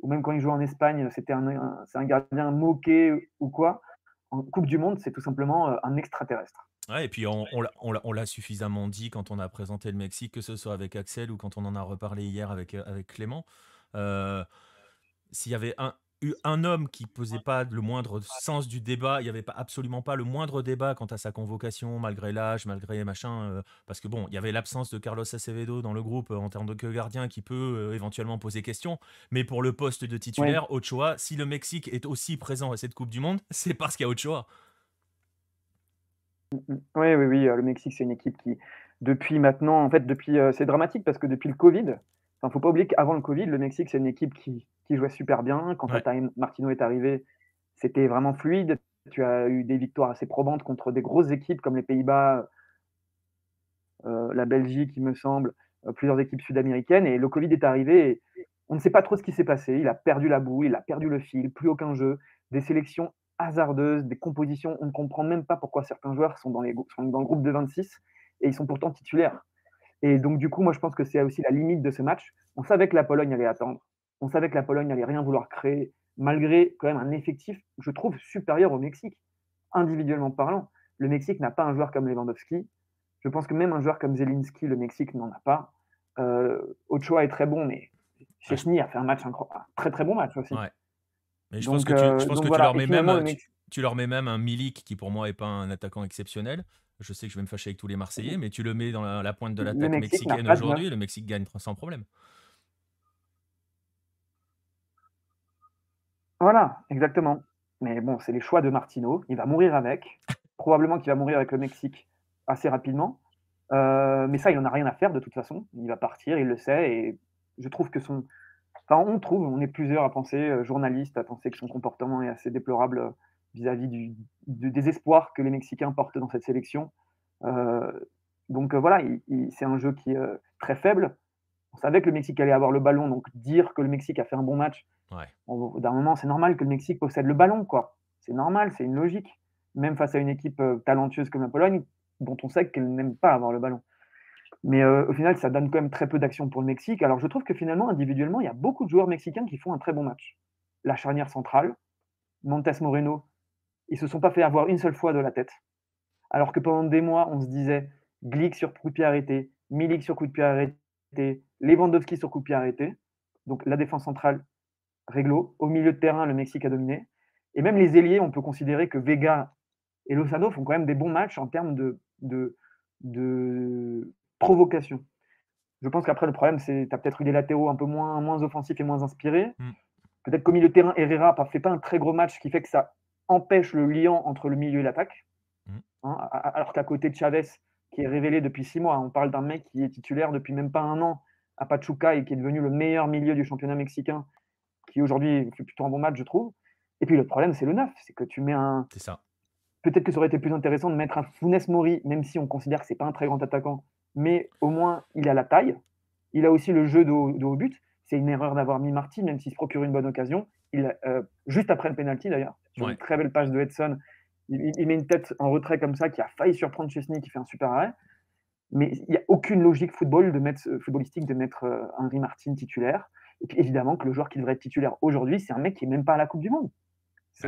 même quand il joue en Espagne, c'est un gardien moqué ou quoi. En Coupe du Monde, c'est tout simplement un extraterrestre. Ouais, et puis on l'a suffisamment dit quand on a présenté le Mexique, que ce soit avec Axel ou quand on en a reparlé hier avec Clément. Euh, S'il y avait eu un homme qui posait pas le moindre sens du débat, il n'y avait absolument pas le moindre débat quant à sa convocation, malgré l'âge, malgré machin, parce que bon, il y avait l'absence de Carlos Acevedo dans le groupe en termes de gardien qui peut éventuellement poser question, mais pour le poste de titulaire, Ochoa, si le Mexique est aussi présent à cette Coupe du Monde, c'est parce qu'il y a Ochoa. Oui, le Mexique, c'est une équipe qui, depuis maintenant, en fait, c'est dramatique parce que depuis le Covid, faut pas oublier qu'avant le Covid, le Mexique, c'est une équipe qui jouait super bien. Quand Martino est arrivé, c'était vraiment fluide. Tu as eu des victoires assez probantes contre des grosses équipes comme les Pays-Bas, la Belgique, il me semble, plusieurs équipes sud-américaines. Et le Covid est arrivé et on ne sait pas trop ce qui s'est passé. Il a perdu la boule, il a perdu le fil, plus aucun jeu, des sélections hasardeuses, des compositions. On ne comprend même pas pourquoi certains joueurs sont dans le groupe de 26 et ils sont pourtant titulaires. Et donc, du coup, moi, je pense que c'est aussi la limite de ce match. On savait que la Pologne allait attendre. On savait que la Pologne allait rien vouloir créer, malgré quand même un effectif, je trouve, supérieur au Mexique, individuellement parlant. Le Mexique n'a pas un joueur comme Lewandowski. Je pense que même un joueur comme Zelinski, le Mexique n'en a pas. Ochoa est très bon, mais Szczesny a fait un très très bon match aussi. Ouais. Mais je pense que tu leur mets même un Milik qui pour moi n'est pas un attaquant exceptionnel. Je sais que je vais me fâcher avec tous les Marseillais, mais tu le mets dans la pointe de l'attaque mexicaine aujourd'hui, le Mexique gagne sans problème. Voilà, exactement. Mais bon, c'est les choix de Martino. Il va mourir avec. Probablement qu'il va mourir avec le Mexique assez rapidement. Mais ça, il n'en a rien à faire de toute façon. Il va partir, il le sait. Et je trouve que on est plusieurs à penser, journalistes, à penser que son comportement est assez déplorable vis-à-vis du désespoir que les Mexicains portent dans cette sélection. Donc voilà, c'est un jeu qui est très faible. On savait que le Mexique allait avoir le ballon, donc dire que le Mexique a fait un bon match, d'un moment, c'est normal que le Mexique possède le ballon, quoi. C'est normal, c'est une logique. Même face à une équipe talentueuse comme la Pologne, dont on sait qu'elle n'aime pas avoir le ballon. Mais au final, ça donne quand même très peu d'action pour le Mexique. Alors je trouve que finalement, individuellement, il y a beaucoup de joueurs mexicains qui font un très bon match. La charnière centrale, Montes Moreno, ils ne se sont pas fait avoir une seule fois de la tête. Alors que pendant des mois, on se disait Glick sur coup de pied arrêté, Milik sur coup de pied arrêté, Lewandowski sur coup de pied arrêté. Donc la défense centrale, réglo. Au milieu de terrain, le Mexique a dominé. Et même les ailiers, on peut considérer que Vega et Lozano font quand même des bons matchs en termes de provocation. Je pense qu'après, le problème, c'est que tu as peut-être eu des latéraux un peu moins offensifs et moins inspirés. Peut-être qu'au milieu de terrain, Herrera ne fait pas un très gros match, ce qui fait que ça empêche le lien entre le milieu et l'attaque. Alors qu'à côté de Chavez, qui est révélé depuis 6 mois, on parle d'un mec qui est titulaire depuis même pas un an à Pachuca et qui est devenu le meilleur milieu du championnat mexicain, qui aujourd'hui fait plutôt un bon match, je trouve. Et puis le problème, c'est le 9. C'est que tu mets C'est ça. Peut-être que ça aurait été plus intéressant de mettre un Funes Mori, même si on considère que c'est pas un très grand attaquant, mais au moins il a la taille. Il a aussi le jeu de haut but. C'est une erreur d'avoir mis Martin, même s'il se procure une bonne occasion. Juste après le penalty d'ailleurs, sur une très belle passe de Edson, il met une tête en retrait comme ça qui a failli surprendre Szczesny qui fait un super arrêt. Mais il n'y a aucune logique footballistique de mettre Henry Martin titulaire. Et puis évidemment que le joueur qui devrait être titulaire aujourd'hui, c'est un mec qui n'est même pas à la Coupe du Monde.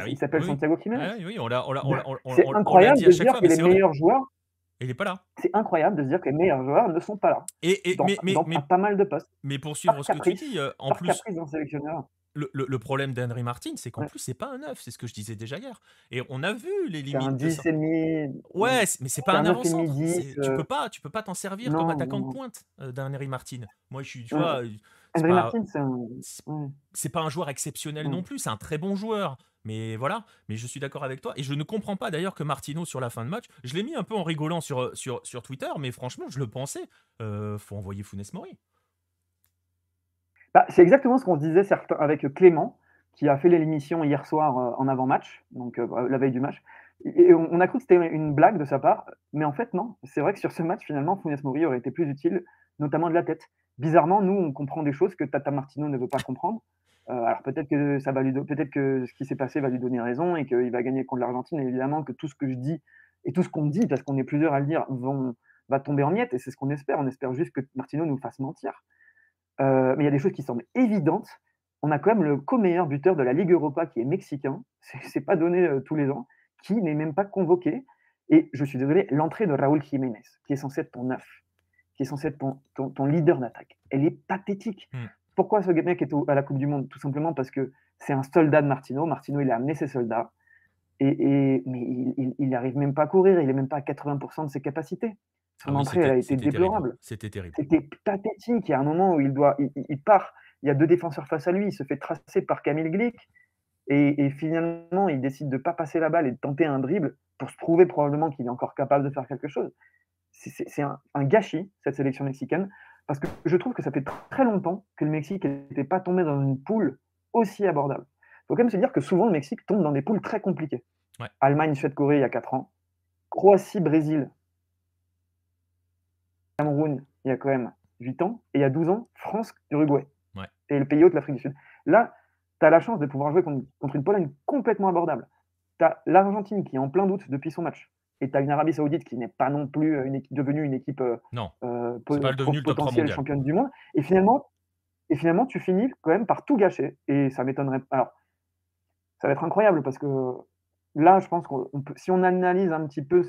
Il s'appelle Santiago Jiménez. C'est incroyable de se dire que les meilleurs joueurs. Il n'est pas là. C'est incroyable de se dire que les meilleurs joueurs ne sont pas là. Dans pas mal de postes. Mais pour suivre ce que tu dis, en plus. D'un sélectionneur. Le problème d'Henry Martin, c'est qu'en plus, c'est pas un 9, c'est ce que je disais déjà hier. Et on a vu les limites. C'est un 10 et demi. Ouais, mais c'est pas un avant-centre. Tu peux pas t'en servir comme attaquant de pointe d'Henry Martin. Moi, tu vois. Henry Martin, c'est pas un joueur exceptionnel non plus, c'est un très bon joueur. Mais voilà, mais je suis d'accord avec toi. Et je ne comprends pas d'ailleurs que Martino, sur la fin de match, je l'ai mis un peu en rigolant sur Twitter, mais franchement, je le pensais. Faut envoyer Funes Mori. C'est exactement ce qu'on se disait avec Clément, qui a fait l'émission hier soir en avant-match, donc la veille du match. Et on a cru que c'était une blague de sa part, mais en fait non. C'est vrai que sur ce match, finalement, Funes Mori aurait été plus utile, notamment de la tête. Bizarrement, nous, on comprend des choses que Tata Martino ne veut pas comprendre. Alors peut-être que peut-être que ce qui s'est passé va lui donner raison et qu'il va gagner contre l'Argentine et évidemment que tout ce que je dis et tout ce qu'on dit, parce qu'on est plusieurs à le dire, va tomber en miettes et c'est ce qu'on espère. On espère juste que Martino nous fasse mentir. Mais il y a des choses qui semblent évidentes. On a quand même le co-meilleur buteur de la Ligue Europa qui est mexicain, c'est pas donné tous les ans, qui n'est même pas convoqué. Et je suis désolé, l'entrée de Raúl Jiménez, qui est censé être ton neuf, qui est censé être ton leader d'attaque, elle est pathétique. Pourquoi ce mec est à la Coupe du Monde? Tout simplement parce que c'est un soldat de Martino. Martino, il a amené ses soldats, mais il n'arrive même pas à courir, il n'est même pas à 80% de ses capacités. Son entrée, elle a été déplorable. C'était terrible. C'était pathétique. Il y a un moment où il part, il y a 2 défenseurs face à lui, il se fait tracer par Kamil Glik, et finalement, il décide de ne pas passer la balle et de tenter un dribble pour se prouver probablement qu'il est encore capable de faire quelque chose. C'est un gâchis, cette sélection mexicaine, parce que je trouve que ça fait très longtemps que le Mexique n'était pas tombé dans une poule aussi abordable. Il faut quand même se dire que souvent, le Mexique tombe dans des poules très compliquées. Ouais. Allemagne, Suède, Corée, il y a 4 ans. Croatie, Brésil, Cameroun, il y a quand même 8 ans. Et il y a 12 ans, France, Uruguay. Ouais. Et le pays hôte, l'Afrique du Sud. Là, tu as la chance de pouvoir jouer contre une Pologne complètement abordable. Tu as l'Argentine qui est en plein doute depuis son match. Et tu as une Arabie Saoudite qui n'est pas non plus devenue une équipe potentielle championne du monde. Et finalement, tu finis quand même par tout gâcher. Et ça m'étonnerait. Alors, ça va être incroyable parce que là, je pense que si on analyse un petit peu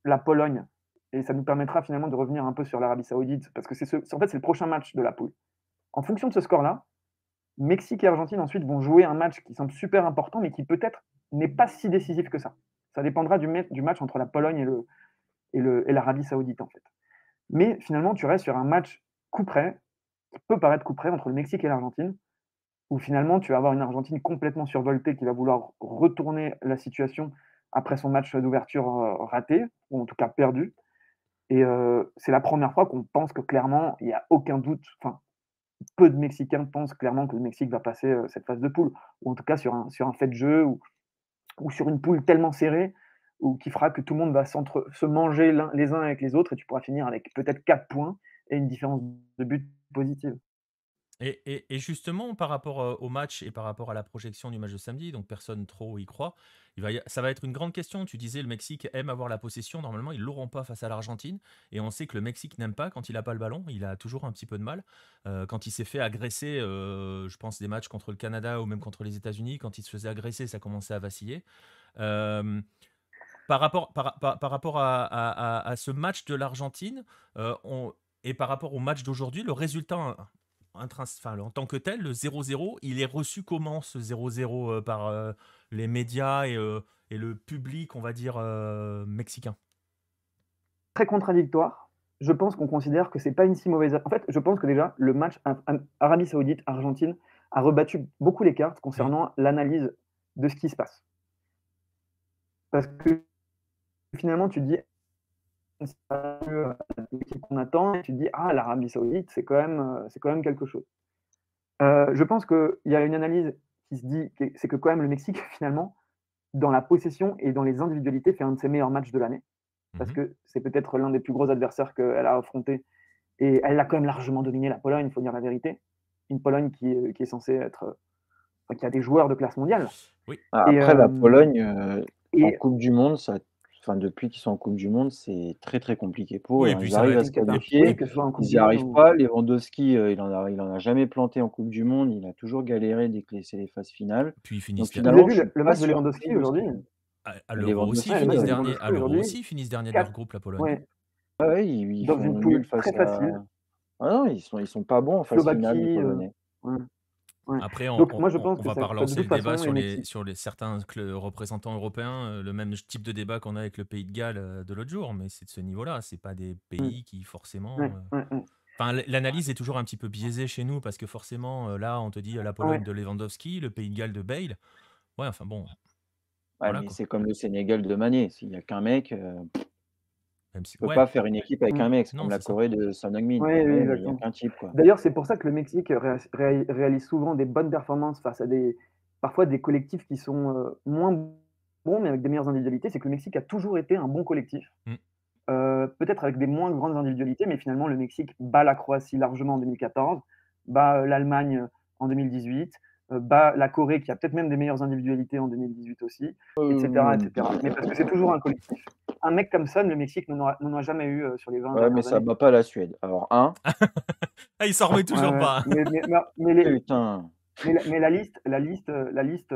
la Pologne, et ça nous permettra finalement de revenir un peu sur l'Arabie Saoudite, parce que en fait, c'est le prochain match de la poule. En fonction de ce score-là, Mexique et Argentine ensuite vont jouer un match qui semble super important, mais qui peut-être n'est pas si décisif que ça. Ça dépendra du match entre la Pologne et l'Arabie Saoudite, en fait. Mais finalement, tu restes sur un match coup près, qui peut paraître coup près, entre le Mexique et l'Argentine, où finalement, tu vas avoir une Argentine complètement survoltée qui va vouloir retourner la situation après son match d'ouverture raté, ou en tout cas perdu. Et c'est la première fois qu'on pense que clairement, il n'y a aucun doute, enfin, peu de Mexicains pensent clairement que le Mexique va passer cette phase de poule, ou en tout cas sur un fait de jeu, ou sur une poule tellement serrée, ou qui fera que tout le monde va se manger les uns avec les autres, et tu pourras finir avec peut-être 4 points et une différence de but positive. Et justement, par rapport au match et par rapport à la projection du match de samedi, donc personne trop y croit, ça va être une grande question. Tu disais le Mexique aime avoir la possession. Normalement, ils ne l'auront pas face à l'Argentine. Et on sait que le Mexique n'aime pas quand il n'a pas le ballon. Il a toujours un petit peu de mal. Quand il s'est fait agresser, je pense des matchs contre le Canada ou même contre les États-Unis, quand il se faisait agresser, ça commençait à vaciller. Par rapport à ce match de l'Argentine, et par rapport au match d'aujourd'hui, le résultat en tant que tel, le 0-0, il est reçu comment ce 0-0 par les médias et le public, on va dire, mexicain? Très contradictoire. Je pense qu'on considère que c'est pas une si mauvaise. En fait, je pense que déjà, le match Arabie Saoudite-Argentine a rebattu beaucoup les cartes concernant l'analyse de ce qui se passe. Parce que finalement, tu te dis, c'est pas l'équipe qu'on attend, et tu te dis, l'Arabie Saoudite, c'est quand même quelque chose. Je pense qu'il y a une analyse qui se dit, c'est que quand même le Mexique, finalement, dans la possession et dans les individualités, fait un de ses meilleurs matchs de l'année. Parce que c'est peut-être l'un des plus gros adversaires qu'elle a affronté. Et elle a quand même largement dominé la Pologne, il faut dire la vérité. Une Pologne qui est censée être... qui a des joueurs de classe mondiale. Oui. Après, la Pologne, en Coupe du Monde, depuis qu'ils sont en Coupe du Monde, c'est très très compliqué pour eux. Ils arrivent à se qualifier, ils n'y arrivent pas. Lewandowski, il en a jamais planté en Coupe du Monde, il a toujours galéré dès que c'est les phases finales. Puis ils finissent. Vous avez vu le match de Lewandowski aujourd'hui? À l'Euro aussi, ils finissent dernier de leur groupe, la Pologne. Ils dans font une poule très facile. Non, ils sont pas bons en phase finale, les Polonais. Après, Donc, moi, je pense on va que pas relancer le débat façon, sur certains représentants européens, le même type de débat qu'on a avec le Pays de Galles de l'autre jour, mais c'est de ce niveau-là. C'est pas des pays qui forcément. Enfin, l'analyse est toujours un petit peu biaisée chez nous parce que forcément, là, on te dit la Pologne de Lewandowski, le Pays de Galles de Bale. Ouais, enfin bon. Voilà, mais c'est comme le Sénégal de Mané. S'il n'y a qu'un mec, tu ne peux pas faire une équipe avec un mec. C'est comme la Corée de Son Heung-min. Il n'y a qu'un type. D'ailleurs, c'est pour ça que le Mexique réalise souvent des bonnes performances face à parfois des collectifs qui sont moins bon, mais avec des meilleures individualités, c'est que le Mexique a toujours été un bon collectif. Mm. Peut-être avec des moins grandes individualités, mais finalement, le Mexique bat la Croatie largement en 2014, bat l'Allemagne en 2018, bat la Corée, qui a peut-être même des meilleures individualités en 2018 aussi, etc., etc. Mais parce que c'est toujours un collectif. Un mec comme Son, le Mexique n'en a jamais eu sur les 20 Ouais, mais dernières ça années. bat pas la Suède. Alors, Ah, il s'en remet toujours Ouais, pas. putain. mais la liste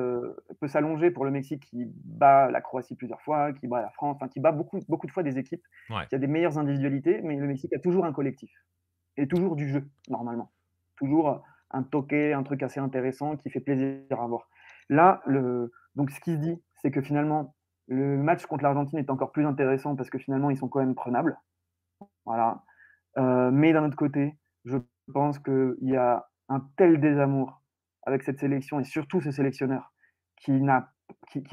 peut s'allonger pour le Mexique qui bat la Croatie plusieurs fois, qui bat la France, enfin qui bat beaucoup de fois des équipes Ouais. qui a des meilleures individualités, mais le Mexique a toujours un collectif et toujours du jeu, normalement. Toujours un toqué, un truc assez intéressant qui fait plaisir à voir. Là, donc ce qui se dit, c'est que finalement, le match contre l'Argentine est encore plus intéressant parce que finalement, ils sont quand même prenables. Voilà. Mais d'un autre côté, je pense qu'il y a un tel désamour avec cette sélection et surtout ce sélectionneur qui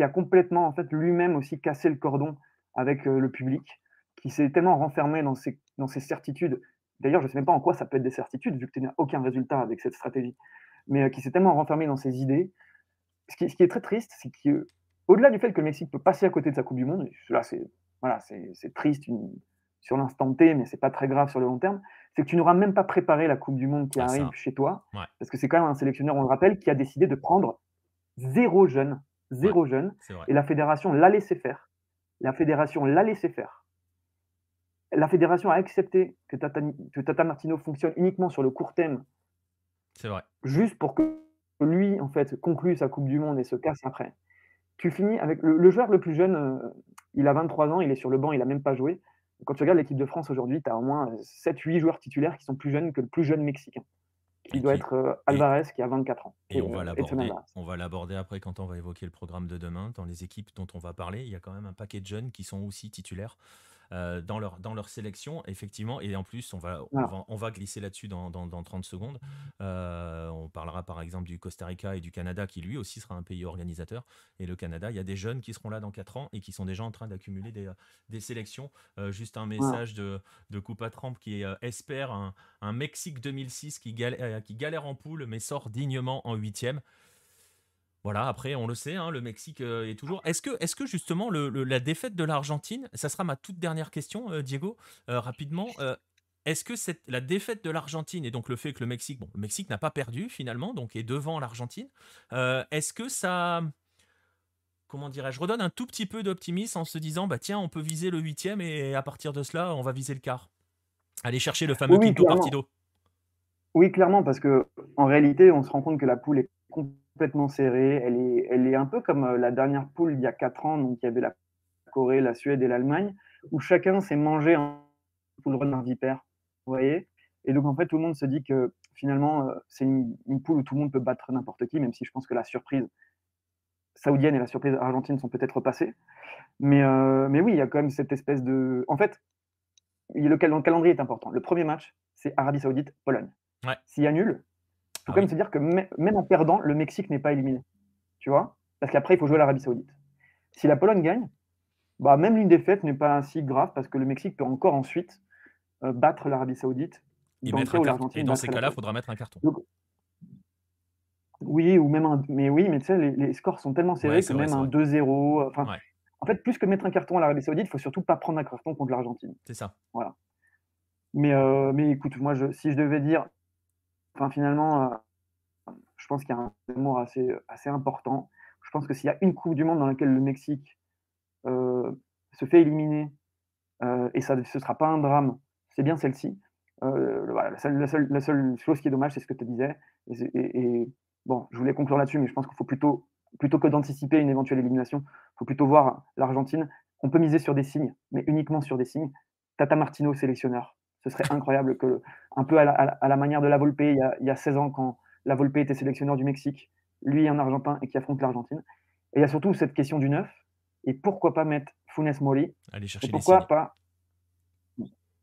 a complètement en fait lui-même aussi cassé le cordon avec le public, qui s'est tellement renfermé dans ses certitudes. D'ailleurs, je ne sais même pas en quoi ça peut être des certitudes vu que tu n'as aucun résultat avec cette stratégie, mais qui s'est tellement renfermé dans ses idées. Ce qui est très triste, c'est qu'au-delà du fait que le Mexique peut passer à côté de sa Coupe du Monde, là c'est triste sur l'instant T, mais c'est pas très grave sur le long terme, c'est que tu n'auras même pas préparé la Coupe du Monde qui arrive chez toi, Ouais. parce que c'est quand même un sélectionneur, on le rappelle, qui a décidé de prendre zéro jeune, C'est vrai. et la fédération l'a laissé faire. La fédération l'a laissé faire. La fédération a accepté que Tata Martino fonctionne uniquement sur le court terme, C'est vrai. juste pour que lui, en fait, conclue sa Coupe du Monde et se casse après. Tu finis avec le joueur le plus jeune, il a 23 ans, il est sur le banc, il a même pas joué. Quand tu regardes l'équipe de France aujourd'hui, tu as au moins 7-8 joueurs titulaires qui sont plus jeunes que le plus jeune Mexicain, qui doit être Alvarez, qui a 24 ans. Et on va l'aborder après quand on va évoquer le programme de demain. Dans les équipes dont on va parler, il y a quand même un paquet de jeunes qui sont aussi titulaires dans leur sélection, effectivement. Et en plus, on va glisser là-dessus dans 30 secondes. On parlera par exemple du Costa Rica et du Canada, qui lui aussi sera un pays organisateur. Et le Canada, il y a des jeunes qui seront là dans 4 ans et qui sont déjà en train d'accumuler des sélections. Juste un message de Coupe à Trempe qui espère un Mexique 2006 qui galère en poule mais sort dignement en 8e. Voilà, après, on le sait, hein, le Mexique est toujours... Est-ce que justement, la défaite de l'Argentine, ça sera ma toute dernière question, Diego, rapidement, est-ce que la défaite de l'Argentine et donc le fait que le Mexique n'a pas perdu finalement, donc est devant l'Argentine, est-ce que ça... Comment dirais-je, redonne un tout petit peu d'optimisme en se disant, bah tiens, on peut viser le 8e et à partir de cela, on va viser le quart. Aller chercher le fameux quinto partido. Oui, clairement, parce que en réalité, on se rend compte que la poule est complètement serrée. Elle est un peu comme la dernière poule il y a 4 ans, donc il y avait la Corée, la Suède et l'Allemagne, où chacun s'est mangé un poule renard vipère, vous voyez. Et donc en fait, tout le monde se dit que finalement, c'est une poule où tout le monde peut battre n'importe qui, même si je pense que la surprise saoudienne et la surprise argentine sont peut-être passées. Mais oui, il y a quand même cette espèce de... En fait, le calendrier est important. Le premier match, c'est Arabie Saoudite-Pologne. Ouais. S'il y a nul, il faut quand même se dire que même en perdant, le Mexique n'est pas éliminé. Tu vois? Parce qu'après, il faut jouer l'Arabie Saoudite. Si la Pologne gagne, bah, même une défaite n'est pas si grave parce que le Mexique peut encore ensuite battre l'Arabie Saoudite. Et dans ces cas-là, il faudra mettre un carton. Donc, oui, ou même mais tu sais, les scores sont tellement serrés que même un 2-0. En fait, plus que mettre un carton à l'Arabie Saoudite, il faut surtout pas prendre un carton contre l'Argentine. C'est ça. Voilà. Mais écoute, moi, si je devais dire, finalement, je pense qu'il y a un amour assez important. Je pense que s'il y a une Coupe du Monde dans laquelle le Mexique se fait éliminer, et ce ne sera pas un drame, c'est bien celle-ci. Voilà, la seule chose qui est dommage, c'est ce que tu disais. Et bon, je voulais conclure là-dessus, mais je pense qu'il faut plutôt que d'anticiper une éventuelle élimination, il faut plutôt voir l'Argentine. On peut miser sur des signes, mais uniquement sur des signes. Tata Martino, sélectionneur. Ce serait incroyable que, un peu à la manière de La Volpe, il y a 16 ans, quand La Volpe était sélectionneur du Mexique, lui un Argentin et qui affronte l'Argentine. Et il y a surtout cette question du 9. Et pourquoi pas mettre Funes Mori? Et pourquoi pas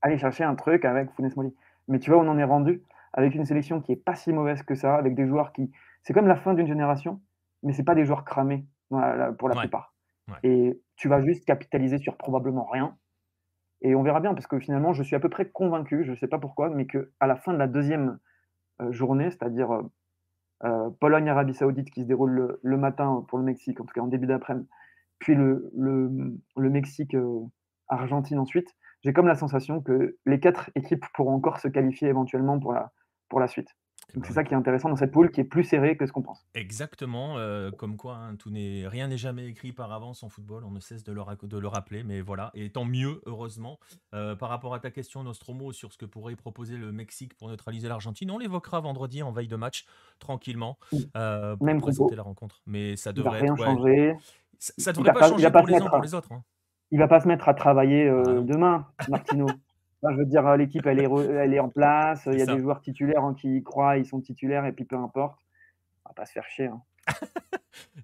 aller chercher un truc avec Funes Mori? Mais tu vois, on en est rendu avec une sélection qui est pas si mauvaise que ça, avec des joueurs qui... C'est comme la fin d'une génération, mais c'est pas des joueurs cramés pour la plupart. Ouais. Et tu vas juste capitaliser sur probablement rien. Et on verra bien, parce que finalement, je suis à peu près convaincu, je ne sais pas pourquoi, mais qu'à la fin de la deuxième journée, c'est-à-dire Pologne-Arabie Saoudite qui se déroule le matin pour le Mexique, en tout cas en début d'après-midi, puis le Mexique, Argentine ensuite, j'ai comme la sensation que les 4 équipes pourront encore se qualifier éventuellement pour la suite. Donc c'est ça qui est intéressant dans cette poule qui est plus serrée que ce qu'on pense. Exactement, comme quoi hein, rien n'est jamais écrit par avance en football, on ne cesse de le rappeler, mais voilà, et tant mieux, heureusement. Par rapport à ta question, Nostromo, sur ce que pourrait proposer le Mexique pour neutraliser l'Argentine, on l'évoquera vendredi en veille de match, tranquillement, pour Même présenter compo. la rencontre. Mais ça Il va devrait rien être, ouais, changer. ça Il devrait va pas pas changer pour les uns pour les autres. Hein. Il va pas se mettre à travailler Ah non, demain, Martino. Enfin, je veux dire, l'équipe, elle est en place. Il c'est y a des ça. joueurs titulaires qui y croient, ils sont titulaires, et puis peu importe. On va pas se faire chier. Hein.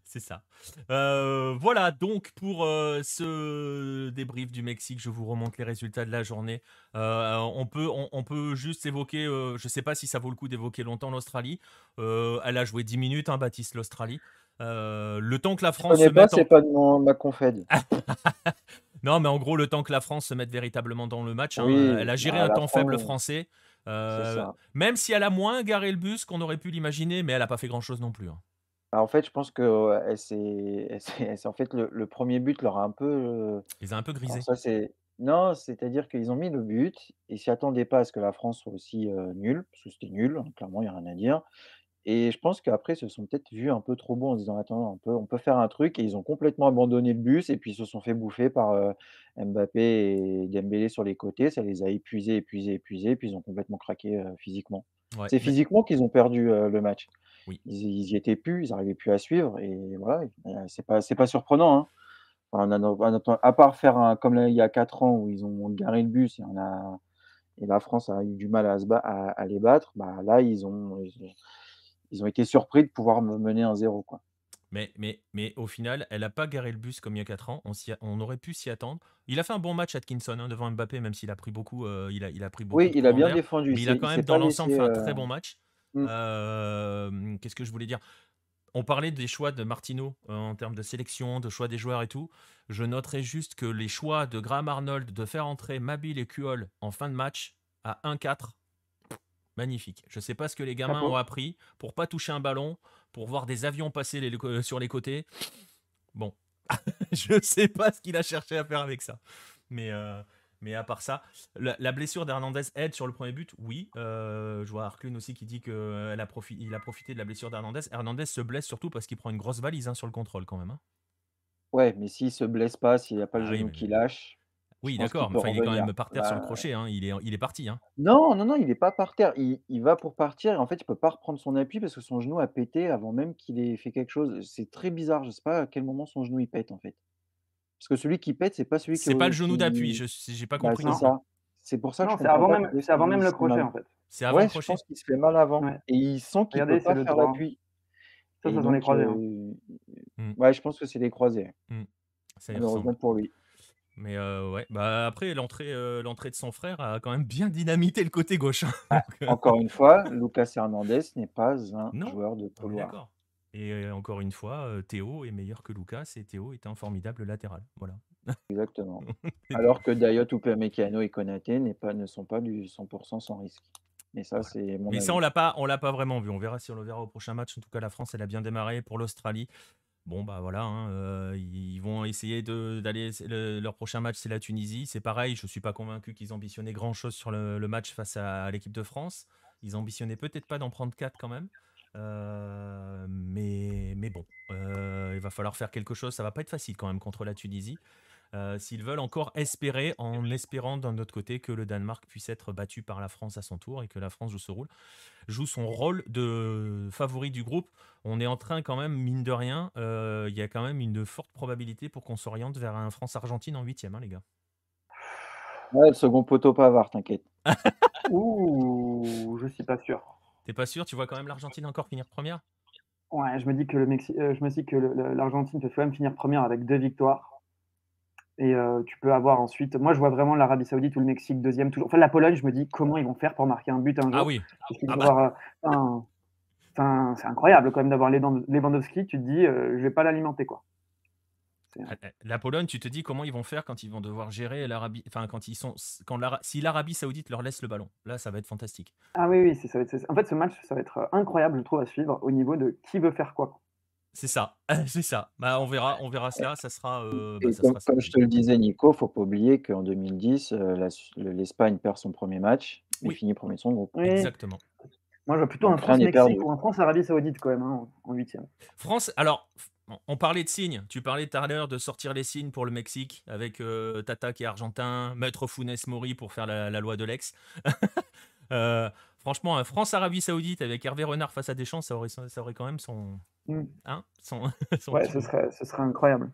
C'est ça. Voilà, donc pour ce débrief du Mexique, je vous remonte les résultats de la journée. On peut juste évoquer, je ne sais pas si ça vaut le coup d'évoquer longtemps l'Australie. Elle a joué 10 minutes, hein, Baptiste, l'Australie. Le temps que la Je France se connais pas, mette c'est en... pas de ma confède. Non, mais en gros, le temps que la France se mette véritablement dans le match, hein, Oui, elle a géré bah, un la temps faible France, français. c'est ça. Même si elle a moins garé le bus qu'on aurait pu l'imaginer, mais elle n'a pas fait grand-chose non plus. Hein. En fait, je pense que en fait, le premier but leur a un peu, Ils ont un peu alors grisé. ça, non, c'est-à-dire qu'ils ont mis le but, ils s'y attendaient pas à ce que la France soit aussi, nulle, parce que c'était nul, hein, clairement, il y a rien à dire. Et je pense qu'après, ils se sont peut-être vus un peu trop bons en se disant: «Attends, on peut faire un truc», et ils ont complètement abandonné le bus et puis ils se sont fait bouffer par, Mbappé et Dembélé sur les côtés. Ça les a épuisés, épuisés, épuisés, puis ils ont complètement craqué, physiquement. Ouais, C'est mais physiquement qu'ils ont perdu, le match. oui. Ils y étaient plus, ils n'arrivaient plus à suivre, et voilà, c'est pas surprenant, hein. Enfin, on attend, à part faire comme là, il y a 4 ans où ils ont garé le bus et la France a eu du mal à les battre, bah, là, ils ont été surpris de pouvoir me mener 1-0, quoi. Mais au final, elle n'a pas garé le bus comme il y a 4 ans. On aurait pu s'y attendre. Il a fait un bon match, Atkinson, hein, devant Mbappé, même s'il a pris beaucoup, il a pris beaucoup Oui, de il a courants bien d'air. défendu, Mais il a il quand s'est même, dans pas l'ensemble, laissé, fait un très bon match. mmh, Qu'est-ce que je voulais dire? On parlait des choix de Martino en termes de sélection, de choix des joueurs et tout. Je noterai juste que les choix de Graham Arnold de faire entrer Mabil et Kuol en fin de match à 1-4, magnifique. Je ne sais pas ce que les gamins ont Chapeau. appris pour pas toucher un ballon, pour voir des avions passer sur les côtés. Bon, je ne sais pas ce qu'il a cherché à faire avec ça. Mais à part ça, la blessure d'Hernandez aide sur le premier but, oui. Je vois Arclune aussi qui dit qu'il a profité de la blessure d'Hernandez. Hernandez se blesse surtout parce qu'il prend une grosse valise hein, sur le contrôle quand même. Hein. ouais, mais s'il se blesse pas, s'il y a pas le Ah oui, genou mais... qui lâche, je oui pense qu'il d'accord, mais peut enfin, il est quand revenir. même par terre sur le Là, crochet. Hein. Il est parti. Hein. non, non, non, il est pas par terre. Il va pour partir et en fait, il peut pas reprendre son appui parce que son genou a pété avant même qu'il ait fait quelque chose. C'est très bizarre, je sais pas à quel moment son genou il pète, en fait. Parce que celui qui pète, c'est pas celui C'est pas le genou d'appui, qui j'ai pas bah, compris c'est non Non, plus. ça. C'est pour ça que je non, comprends pas pourquoi c'est avant même il le se fait crochet, mal. en fait. C'est avant le Ouais, je crochet. pense qu'il se fait mal avant Ouais. et il sent qu'il peut Regardez, c'est pas le faire droit. l'appui Ça et sont les donc croisés. Hein. Hmm, ouais, je pense que c'est les croisés, hmm, ça y malheureusement ressemble. pour lui. Mais ouais, bah après l'entrée de son frère a quand même bien dynamité le côté gauche. Hein. Bah, Donc, encore une fois, Lucas Hernandez n'est pas un non, joueur de on est couloir. d'accord. Et encore une fois, Théo est meilleur que Lucas et Théo est un formidable latéral. Voilà. Exactement. C'est tout. Alors que Dayot, Upamecano et Konaté ne sont pas du 100% sans risque. Mais ça, Voilà. c'est mon Mais ça, avis. on l'a pas vraiment vu. On verra si on le verra au prochain match. En tout cas, la France, elle a bien démarré pour l'Australie. Bon, bah voilà, hein, ils vont essayer d'aller. Leur prochain match, c'est la Tunisie. C'est pareil, je ne suis pas convaincu qu'ils ambitionnaient grand-chose sur le match face à l'équipe de France. Ils ambitionnaient peut-être pas d'en prendre 4 quand même. Mais bon, il va falloir faire quelque chose. Ça va pas être facile quand même contre la Tunisie. S'ils veulent encore espérer, en espérant d'un autre côté que le Danemark puisse être battu par la France à son tour et que la France joue son rôle de favori du groupe. On est en train quand même, mine de rien, il y a quand même une forte probabilité pour qu'on s'oriente vers un France-Argentine en 8e, hein, les gars. Ouais, le second poteau Pavard, t'inquiète. Ouh, je suis pas sûr. T'es pas sûr? Tu vois quand même l'Argentine encore finir première? Ouais, je me dis que l'Argentine peut quand même finir première avec 2 victoires. Et tu peux avoir ensuite. Moi, je vois vraiment l'Arabie Saoudite ou le Mexique deuxième. Toujours. Enfin, la Pologne, je me dis comment ils vont faire pour marquer un but un Ah jour. oui. Parce qu'ils Ah vont bah. avoir. C'est incroyable quand même d'avoir Lewandowski. Tu te dis, je vais pas l'alimenter quoi. La Pologne, tu te dis comment ils vont faire quand ils vont devoir gérer l'Arabie. Enfin, si l'Arabie Saoudite leur laisse le ballon. Là, ça va être fantastique. Ah oui, oui. En fait, ce match, ça va être incroyable, je trouve, à suivre au niveau de qui veut faire quoi. C'est ça, c'est ça. Bah, on verra cela, ça sera, Et ça sera comme je samedi. te le disais, Nico, faut pas oublier qu'en 2010, l'Espagne perd son premier match, mais Oui, finit premier de son groupe. Oui, exactement. moi je vois plutôt un Donc rien n'est France-Mexique perdu. ou un France-Arabie Saoudite quand même en huitième. France, alors, on parlait de signes. Tu parlais tout à l'heure de sortir les signes pour le Mexique avec Tata qui est argentin, Maître Funes Mori pour faire la loi de l'ex. Franchement, un France-Arabie Saoudite avec Hervé Renard face à Deschamps, ça aurait quand même son, Mm. hein, son Ouais, petit goût. ce serait incroyable.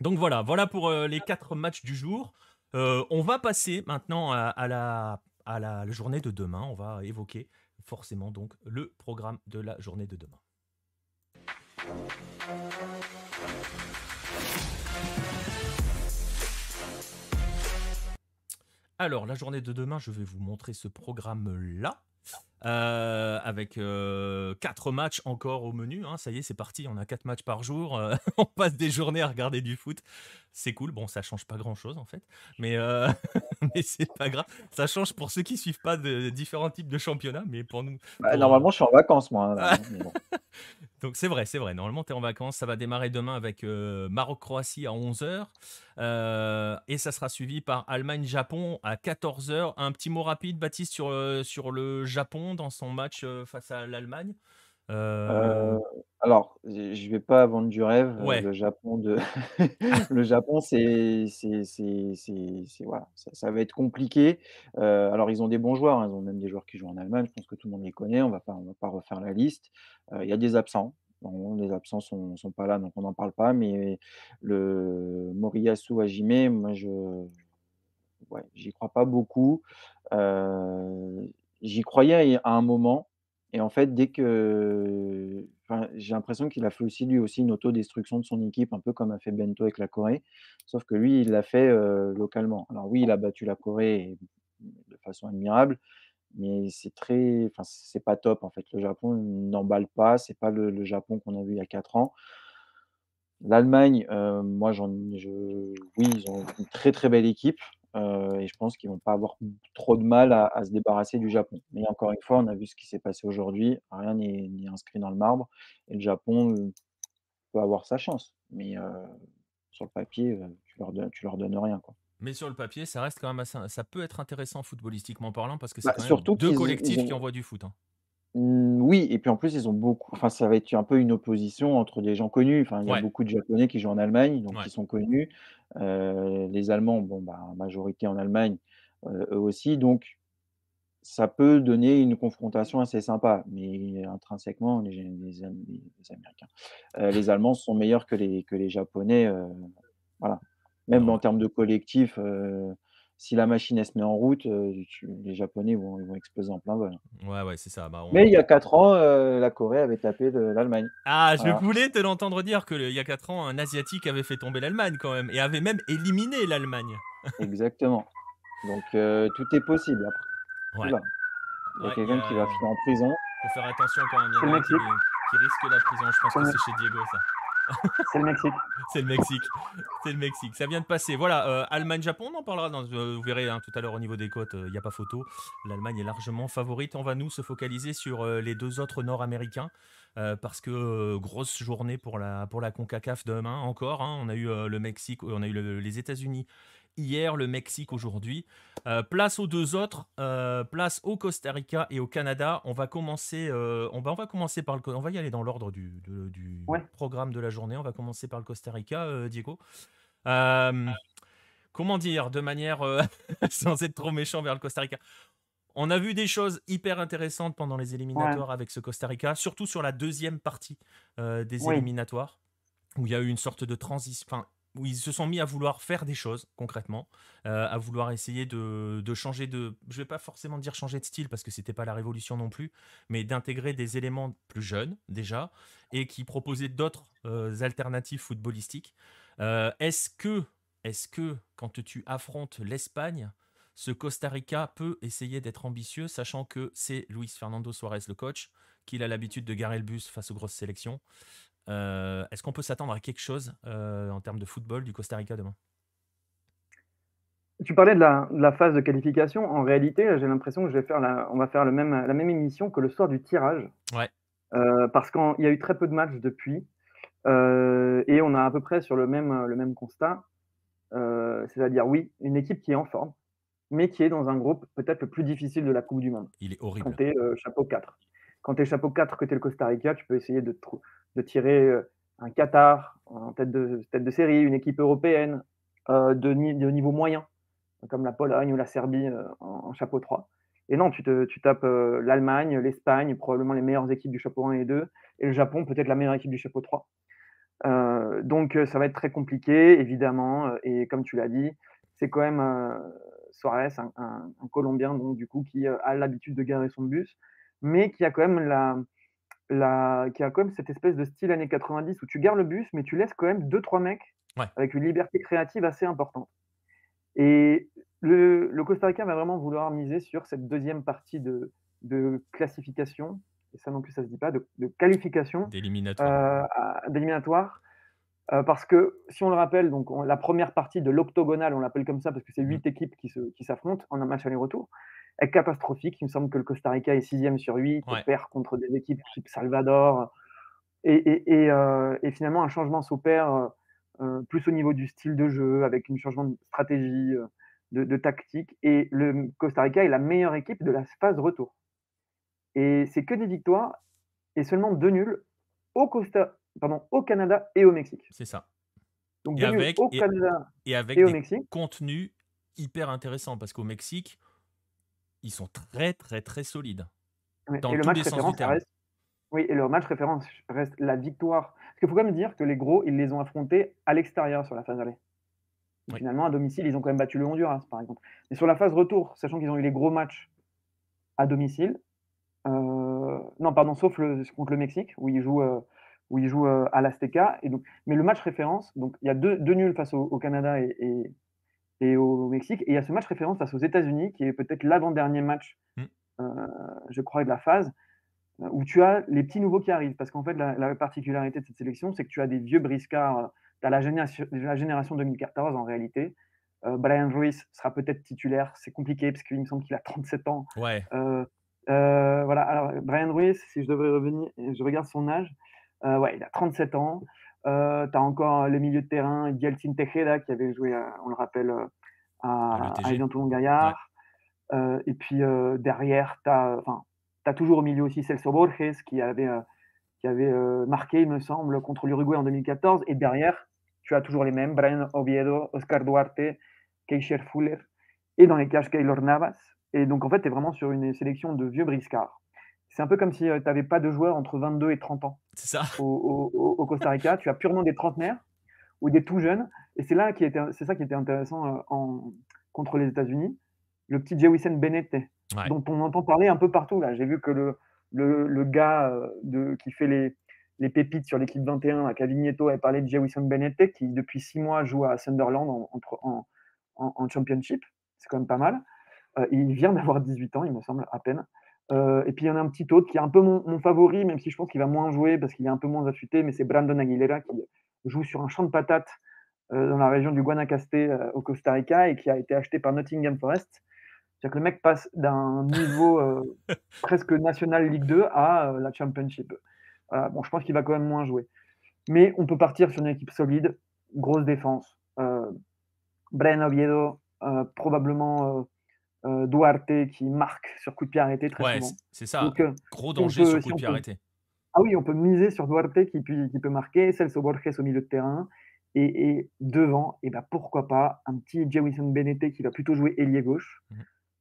Donc voilà pour les 4 matchs du jour. On va passer maintenant à la journée de demain. On va évoquer forcément donc le programme de la journée de demain. Alors, la journée de demain, je vais vous montrer ce programme-là. Avec 4 matchs encore au menu, hein. Ça y est, c'est parti, on a 4 matchs par jour, on passe des journées à regarder du foot, c'est cool. Bon, ça change pas grand chose en fait, mais, mais c'est pas grave, ça change pour ceux qui suivent pas de différents types de championnats, mais pour nous, Bah, normalement, je suis en vacances, moi, hein, là, Ah, hein, mais bon. donc c'est vrai, normalement tu es en vacances, ça va démarrer demain avec Maroc-Croatie à 11h, et ça sera suivi par Allemagne-Japon à 14h. Un petit mot rapide, Baptiste, sur le Japon dans son match face à l'Allemagne. Heu, alors, je vais pas vendre du rêve, Ouais, le Japon de le Japon, c'est voilà, ça va être compliqué. Alors ils ont des bons joueurs, hein, ils ont même des joueurs qui jouent en Allemagne, je pense que tout le monde les connaît, on va pas refaire la liste. Il y a des absents. Bon, les absents sont pas là, donc on n'en parle pas, mais le Moriyasu Hajime, moi ouais, j'y crois pas beaucoup. J'y croyais à un moment et en fait, dès que enfin, j'ai l'impression qu'il a fait aussi, lui aussi, une autodestruction de son équipe, un peu comme a fait Bento avec la Corée. Sauf que lui, il l'a fait, localement. Alors oui, il a battu la Corée de façon admirable, mais c'est pas top, en fait. Le Japon n'emballe pas, c'est pas le Japon qu'on a vu il y a 4 ans. L'Allemagne, moi oui, ils ont une très, très belle équipe, et je pense qu'ils vont pas avoir trop de mal à se débarrasser du Japon. Mais encore une fois, on a vu ce qui s'est passé aujourd'hui, rien n'est inscrit dans le marbre et le Japon, peut avoir sa chance. Mais, sur le papier, tu leur donnes rien, quoi. mais sur le papier, ça reste quand même ça peut être intéressant footballistiquement parlant parce que c'est Bah, quand même surtout 2 qu'ils collectifs qui ont envoient du foot, hein. oui et puis en plus, ils ont beaucoup enfin, ça va être un peu une opposition entre des gens connus. Enfin, il y a Ouais, beaucoup de Japonais qui jouent en Allemagne, donc qui ouais. sont connus. Les Allemands, bon, bah, majorité en Allemagne, eux aussi, donc ça peut donner une confrontation assez sympa. Mais intrinsèquement, les Américains, les Allemands sont meilleurs que les Japonais, voilà. Même Non, en termes de collectif, si la machine, elle se met en route, les Japonais ils vont exploser en plein vol. ouais, c'est ça. Bah, Mais il y a 4 ans, la Corée avait tapé l'Allemagne. Ah, je Voilà, voulais te l'entendre dire qu'il y a 4 ans, un Asiatique avait fait tomber l'Allemagne quand même, et avait même éliminé l'Allemagne. exactement. Donc tout est possible après. Ouais, Ouh il y a ouais, quelqu'un qui va finir en prison. faut faire attention quand même. Il y C'est en le a un Mexique. qui risque la prison. Je pense C'est que le, c'est chez Diego, ça. c'est le Mexique. C'est le Mexique. C'est le Mexique. Ça vient de passer. Voilà, Allemagne-Japon, on en parlera. Vous verrez tout à l'heure au niveau des cotes, il n'y a pas photo. L'Allemagne est largement favorite. On va nous se focaliser sur les 2 autres Nord-Américains. Parce que grosse journée pour la CONCACAF demain encore, hein. On a eu le Mexique, on a eu les États-Unis hier, le Mexique aujourd'hui. Place aux 2 autres, place au Costa Rica et au Canada. On va commencer, on va commencer par on va y aller dans l'ordre du Ouais. programme de la journée. On va commencer par le Costa Rica, Diego. Euh, Comment dire, de manière sans être trop méchant vers le Costa Rica. On a vu des choses hyper intéressantes pendant les Ouais. éliminatoires avec ce Costa Rica, surtout sur la deuxième partie des Oui. éliminatoires, où il y a eu une sorte de transition, enfin, où ils se sont mis à vouloir faire des choses concrètement, à vouloir essayer de changer de, je vais pas forcément dire changer de style parce que c'était pas la révolution non plus, mais d'intégrer des éléments plus jeunes déjà et qui proposaient d'autres alternatives footballistiques. Est-ce que quand tu affrontes l'Espagne, ce Costa Rica peut essayer d'être ambitieux, sachant que c'est Luis Fernando Suarez le coach, qu'il a l'habitude de garer le bus face aux grosses sélections. Est-ce qu'on peut s'attendre à quelque chose en termes de football du Costa Rica demain? Tu parlais de la phase de qualification. En réalité, j'ai l'impression que on va faire la même émission que le soir du tirage. Ouais. Parce qu'il y a eu très peu de matchs depuis. Et on a à peu près sur le même constat, c'est-à-dire, oui, une équipe qui est en forme, mais qui est dans un groupe peut-être le plus difficile de la Coupe du Monde. Il est Quand horrible. tu es chapeau 4. Quand tu es chapeau 4, que tu es le Costa Rica, tu peux essayer de tirer un Qatar en tête de série, une équipe européenne de niveau moyen, comme la Pologne ou la Serbie en chapeau 3. Et non, tu tapes l'Allemagne, l'Espagne, probablement les meilleures équipes du chapeau 1 et 2, et le Japon, peut-être la meilleure équipe du chapeau 3. Donc ça va être très compliqué, évidemment, et comme tu l'as dit, c'est quand même Suarez, un Colombien, donc du coup, qui a l'habitude de garer son bus, mais qui a quand même qui a quand même cette espèce de style années 90 où tu gares le bus, mais tu laisses quand même 2-3 mecs Ouais. avec une liberté créative assez importante. Et le Costa Rica va vraiment vouloir miser sur cette deuxième partie de classification, et ça non plus ça se dit pas, de qualification D'éliminatoire. d'éliminatoire. Parce que si on le rappelle, donc la première partie de l'octogonal, on l'appelle comme ça parce que c'est 8 équipes qui s'affrontent en un match aller-retour, est catastrophique. Il me semble que le Costa Rica est 6e sur 8, Ouais. perd contre des équipes type Salvador. Et finalement, un changement s'opère plus au niveau du style de jeu, avec un changement de stratégie, de tactique. Et le Costa Rica est la meilleure équipe de la phase retour. Et c'est que des victoires et seulement 2 nuls au Canada et au Mexique. C'est ça. Donc Et 2 nuls avec, au et, Canada et avec et au des Mexique. contenus hyper intéressants parce qu'au Mexique, ils sont très très très solides Ouais, dans et le tous match les sens du référence, ça terme. reste. Oui, et le match référence reste la victoire. Parce qu'il faut quand même dire que les gros, ils les ont affrontés à l'extérieur sur la phase aller. Oui. Finalement, à domicile, ils ont quand même battu le Honduras, par exemple. Mais sur la phase retour, sachant qu'ils ont eu les gros matchs à domicile, non, pardon, sauf contre le Mexique, où ils jouent à l'Azteca. Mais le match référence, donc il y a deux nuls face au Canada et au Mexique, et il y a ce match référence face aux États-Unis, qui est peut-être l'avant-dernier match, je crois, de la phase, où tu as les petits nouveaux qui arrivent. Parce qu'en fait, la particularité de cette sélection, c'est que tu as des vieux briscards. Tu as la génération 2014 en réalité. Brian Ruiz sera peut-être titulaire. C'est compliqué parce qu'il me semble qu'il a 37 ans. Ouais. Voilà. Alors, Brian Ruiz, si je devrais revenir, je regarde son âge. Ouais, il a 37 ans. Tu as encore le milieu de terrain, Yeltsin Tejeda, qui avait joué, on le rappelle, à Evian Toulon-Gaillard. Ouais. Et puis derrière, tu as toujours au milieu aussi Celso Borges qui avait marqué, il me semble, contre l'Uruguay en 2014. Et derrière, tu as toujours les mêmes, Brian Oviedo, Oscar Duarte, Keisher Fuller, et dans les cages, Keylor Navas. Et donc, en fait, tu es vraiment sur une sélection de vieux briscards. C'est un peu comme si tu n'avais pas de joueurs entre 22 et 30 ans. C'est ça. Au Costa Rica, tu as purement des trentenaires ou des tout jeunes. Et c'est ça qui était intéressant contre les États-Unis. Le petit Jewison Benete, dont on entend parler un peu partout. Là, j'ai vu que le gars qui fait les pépites sur l'équipe 21, à Cavigneto, avait parlé de Jewison Benete, qui depuis 6 mois joue à Sunderland en Championship. C'est quand même pas mal. Il vient d'avoir 18 ans, il me semble, à peine. Et puis il y en a un petit autre qui est un peu mon favori, même si je pense qu'il va moins jouer parce qu'il est un peu moins affûté, mais c'est Brandon Aguilera qui joue sur un champ de patates dans la région du Guanacaste au Costa Rica et qui a été acheté par Nottingham Forest. C'est-à-dire que le mec passe d'un niveau presque national Ligue 2 à la Championship. Bon, je pense qu'il va quand même moins jouer. Mais on peut partir sur une équipe solide, grosse défense. Brian Oviedo, probablement Duarte qui marque sur coup de pied arrêté très souvent. C'est ça. Donc, gros danger sur coup de pied arrêté. Ah oui, on peut miser sur Duarte qui peut marquer, Celso Borges au milieu de terrain. Et devant, et ben pourquoi pas un petit Jewison Benete qui va plutôt jouer ailier gauche.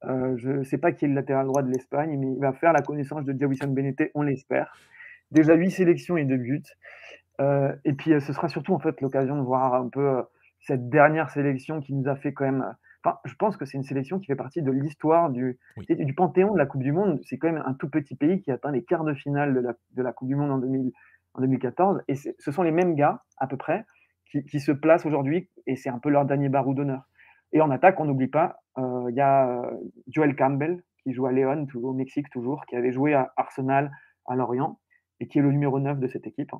Je ne sais pas qui est le latéral droit de l'Espagne, mais il va faire la connaissance de Jewison Benete, on l'espère. Déjà 8 sélections et 2 buts. Et puis ce sera surtout en fait l'occasion de voir un peu cette dernière sélection qui nous a fait quand même. Enfin, je pense que c'est une sélection qui fait partie de l'histoire du panthéon de la Coupe du Monde. C'est quand même un tout petit pays qui atteint les quarts de finale de la Coupe du Monde en 2014. Et ce sont les mêmes gars, à peu près, qui se placent aujourd'hui. Et c'est un peu leur dernier barreau d'honneur. Et en attaque, on n'oublie pas, il y a Joel Campbell, qui joue à León, au Mexique toujours, qui avait joué à Arsenal, à Lorient, et qui est le numéro 9 de cette équipe.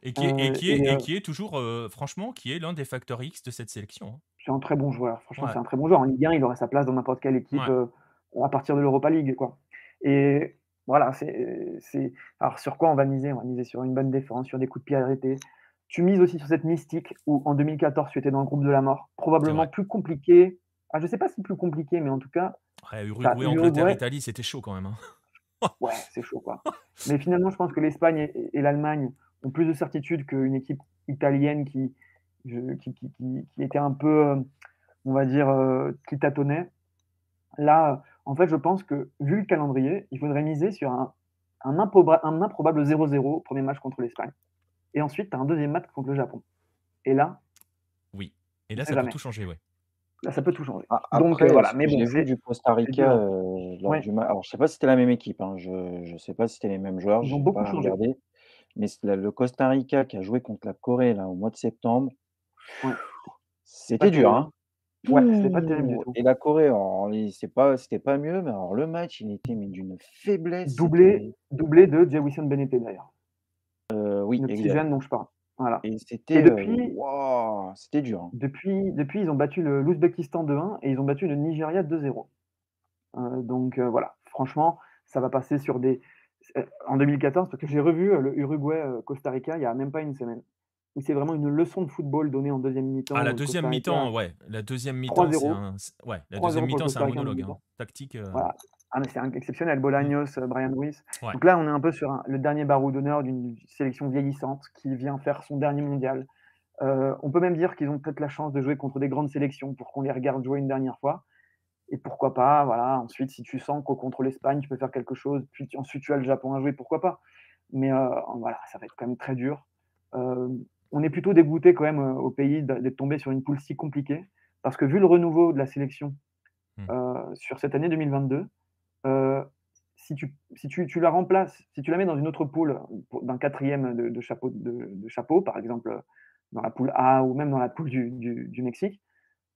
Et qui est toujours, franchement, qui est l'un des facteurs X de cette sélection. C'est un très bon joueur. Franchement, c'est un très bon joueur. En Ligue 1, il aurait sa place dans n'importe quelle équipe à partir de l'Europa League, quoi. Et voilà, alors sur quoi on va miser? On va miser sur une bonne défense, sur des coups de pied arrêtés. tu mises aussi sur cette mystique où en 2014 tu étais dans le groupe de la mort, C'est probablement vrai. plus compliqué. Ah, je sais pas si plus compliqué, mais en tout cas, Ouais, t'as Uruguay, Angleterre, l'Uruguay, Italie, c'était chaud quand même, hein. ouais, c'est chaud quoi. Mais finalement, je pense que l'Espagne et l'Allemagne ont plus de certitude qu'une équipe italienne qui était un peu, on va dire, qui tâtonnait. Là, en fait, je pense que vu le calendrier, il faudrait miser sur un improbable 0-0 premier match contre l'Espagne. Et ensuite, tu as un deuxième match contre le Japon. Et là, Oui. Et on là, sait ça peut jamais. tout changer, ouais. Là, ça peut tout changer. Donc Après, voilà, ce mais que bon, j'ai vu du Costa c'est dur, Rica hein. lors Ouais, du match, alors je sais pas si c'était la même équipe, hein, je ne sais pas si c'était les mêmes joueurs, ils ont j'ai beaucoup pas changé. regardé, mais le Costa Rica qui a joué contre la Corée là, au mois de septembre, Ouais, c'était pas c'était dur, terrible, hein. hein. Ouais, c'était pas terrible du Pouh! tout. Et la Corée, alors c'était pas mieux, mais alors le match, il était mais d'une faiblesse, Doublé, c'était doublé de Jewison Benete d'ailleurs, oui, le petit exact. jeune dont je parle. Voilà. Et Et c'était, depuis, waouh, c'était dur, hein. depuis, ils ont battu l'Ouzbékistan 2-1 et ils ont battu le Nigeria 2-0. Donc voilà, franchement, ça va passer sur en 2014, parce que j'ai revu le Uruguay-Costa Rica il y a même pas une semaine. Et c'est vraiment une leçon de football donnée en deuxième Ah, mi-temps la au deuxième Costa Rica. mi-temps, ouais. La deuxième mi-temps, 3-0, ouais, la deuxième 3-0 pour le mi-temps, c'est un Costa Rica en monologue, deuxième hein. mi-temps. Tactique. Voilà. Ah, mais c'est exceptionnel. Mm. Bolaños, Brian Ruiz. Ouais. Donc là, on est un peu sur le dernier barreau d'honneur d'une sélection vieillissante qui vient faire son dernier mondial. On peut même dire qu'ils ont peut-être la chance de jouer contre des grandes sélections pour qu'on les regarde jouer une dernière fois. Et pourquoi pas, voilà. Ensuite, si tu sens qu'au contre l'Espagne, tu peux faire quelque chose, puis ensuite tu as le Japon à jouer, pourquoi pas. Mais voilà, ça va être quand même très dur. Euh, on est plutôt dégoûté quand même au pays d'être tombé sur une poule si compliquée, parce que vu le renouveau de la sélection sur cette année 2022, si tu la remplaces, si tu la mets dans une autre poule, d'un quatrième de chapeau, par exemple dans la poule A ou même dans la poule du Mexique,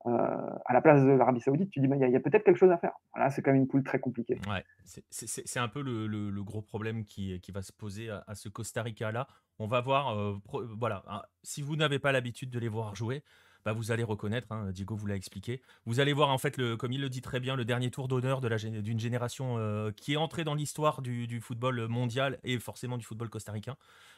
à la place de l'Arabie Saoudite, tu dis, bah, il y a peut-être quelque chose à faire. Voilà, c'est quand même une poule très compliquée. Ouais, c'est un peu le gros problème qui va se poser à ce Costa Rica-là. On va voir, voilà, hein, si vous n'avez pas l'habitude de les voir jouer, bah vous allez reconnaître, hein, Diego vous l'a expliqué. Vous allez voir en fait, comme il le dit très bien, le dernier tour d'honneur d'une génération qui est entrée dans l'histoire du football mondial et forcément du football costaricain.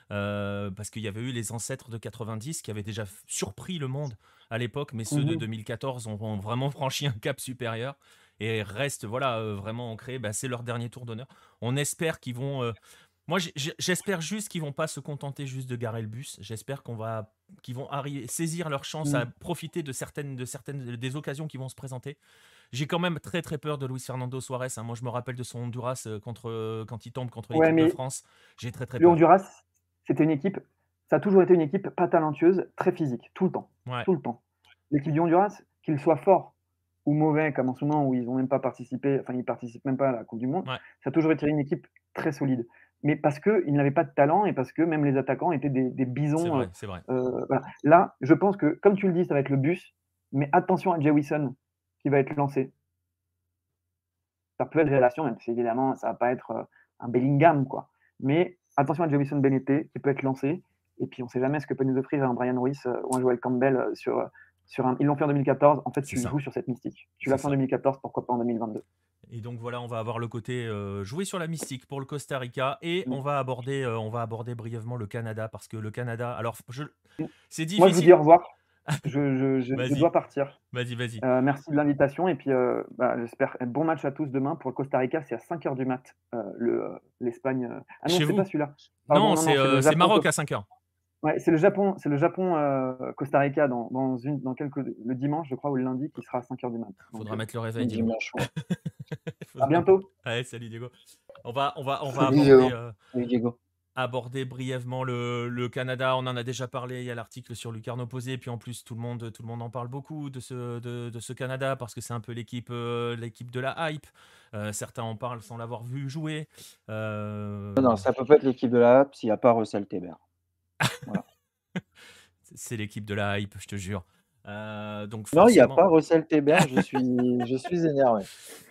Parce qu'il y avait eu les ancêtres de 90 qui avaient déjà surpris le monde à l'époque, mais ceux de 2014 ont vraiment franchi un cap supérieur et restent voilà, vraiment ancrés. Bah, c'est leur dernier tour d'honneur. On espère qu'ils vont... Moi, j'espère juste qu'ils vont pas se contenter juste de garer le bus. J'espère qu'ils vont saisir leur chance à profiter de certaines des occasions qui vont se présenter. J'ai quand même très très peur de Luis Fernando Suárez, hein. Moi, je me rappelle de son Honduras quand il tombe contre Ouais, l'équipe de mais France. J'ai très très le peur. Honduras, c'était une équipe, ça a toujours été une équipe pas talentueuse, très physique, tout le temps. Ouais. Tout le temps. L'équipe du Honduras, qu'il soit fort ou mauvais, comme en ce moment où ils n'ont même pas participé, enfin, ils participent même pas à la Coupe du Monde, Ouais. ça a toujours été une équipe très solide. Mais parce qu'ils n'avaient pas de talent et parce que même les attaquants étaient des bisons. C'est vrai. Voilà. Là, je pense que, comme tu le dis, ça va être le bus, mais attention à Jewison qui va être lancé. Ça peut être révélation, même si évidemment, ça va pas être un Bellingham, quoi. Mais attention à Jewison Benete qui peut être lancé. Et puis, on ne sait jamais ce que peut nous offrir un Brian Ruiz ou un Joel Campbell sur un. Ils l'ont fait en 2014. En fait, tu joues sur cette mystique. Tu l'as fait en 2014, pourquoi pas en 2022. Et donc voilà, on va avoir le côté jouer sur la mystique pour le Costa Rica et on va aborder brièvement le Canada parce que le Canada, alors c'est difficile. Moi, je vous dis au revoir. Je dois partir. Vas-y. Merci de l'invitation et puis j'espère bon match à tous demain pour le Costa Rica. C'est à 5h du mat l'Espagne. Ah non, c'est pas celui-là. Pardon, non, c'est Maroc à 5h. Ouais, c'est le Japon Costa Rica le dimanche, je crois, ou le lundi, qui sera à 5h du mat. Faudra mettre le réveil dimanche. À bientôt. Allez, salut Diego. On va aborder brièvement le Canada. On en a déjà parlé. Il y a l'article sur Lucarno Posé. Puis en plus, tout le monde en parle beaucoup de ce Canada parce que c'est un peu l'équipe de la hype. Certains en parlent sans l'avoir vu jouer. Non, ça peut pas être l'équipe de la hype s'il n'y a pas Russell Teber. Voilà. C'est l'équipe de la hype, je te jure. Donc forcément... Non, il n'y a pas Russell Teber. Je suis énervé.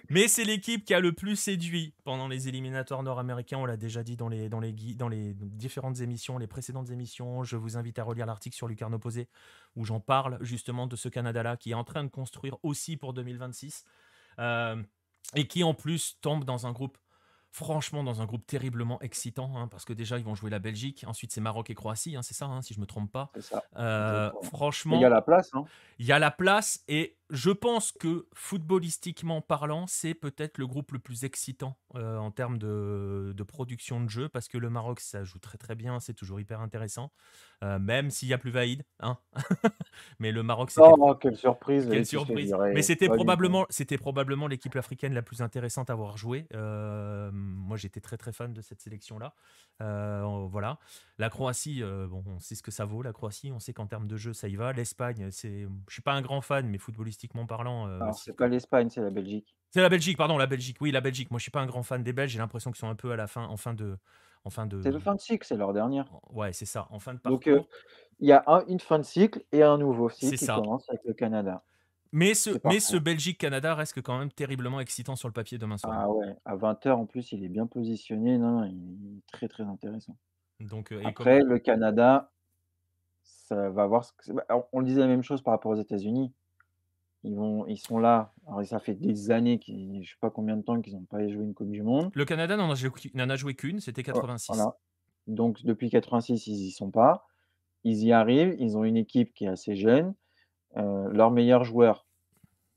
Mais c'est l'équipe qui a le plus séduit pendant les éliminatoires nord-américains. On l'a déjà dit dans les différentes émissions, les précédentes émissions. Je vous invite à relire l'article sur Lucarno Posé où j'en parle justement de ce Canada-là qui est en train de construire aussi pour 2026 et qui en plus tombe dans un groupe Franchement, dans un groupe terriblement excitant, hein, parce que déjà, ils vont jouer la Belgique. Ensuite, c'est Maroc et Croatie, hein, c'est ça, hein, si je me trompe pas. C'est ça, exactement. Mais il y a Franchement, la place, hein. il y a la place et je pense que footballistiquement parlant, c'est peut-être le groupe le plus excitant en termes de production de jeu parce que le Maroc, ça joue très très bien, c'est toujours hyper intéressant, même s'il n'y a plus Vaïd, hein. Mais le Maroc, c'était Oh, quelle surprise, quelle et tu te fais surprise. Mais virer. c'était Pas du tout. probablement l'équipe africaine la plus intéressante à avoir joué. Moi, j'étais très très fan de cette sélection-là. Voilà. La Croatie, bon, on sait ce que ça vaut, la Croatie. On sait qu'en termes de jeu, ça y va. L'Espagne, je suis pas un grand fan, mais footballistiquement parlant, Alors, c'est pas l'Espagne, c'est la Belgique. c'est la Belgique, pardon, la Belgique. Oui, la Belgique. Moi, je suis pas un grand fan des Belges. J'ai l'impression qu'ils sont un peu à la fin, C'est le fin de cycle, c'est leur dernière. Ouais, c'est ça, en fin de Donc, parcours. il y a une fin de cycle et un nouveau C'est cycle qui ça. commence avec le Canada. Mais C'est ce parfait. Belgique-Canada reste quand même terriblement excitant sur le papier demain soir. Ah ouais, à 20h en plus, il est bien positionné. Non, non, il est très très intéressant. Donc, et Après, le Canada, ça va voir on le disait la même chose par rapport aux États-Unis. Ils sont là. Alors, ça fait des années, je sais pas combien de temps qu'ils n'ont pas joué une Coupe du Monde. le Canada n'en a joué qu'une, c'était 86. Voilà. Donc, depuis 86, ils y sont pas. Ils y arrivent. Ils ont une équipe qui est assez jeune. Leur meilleur joueur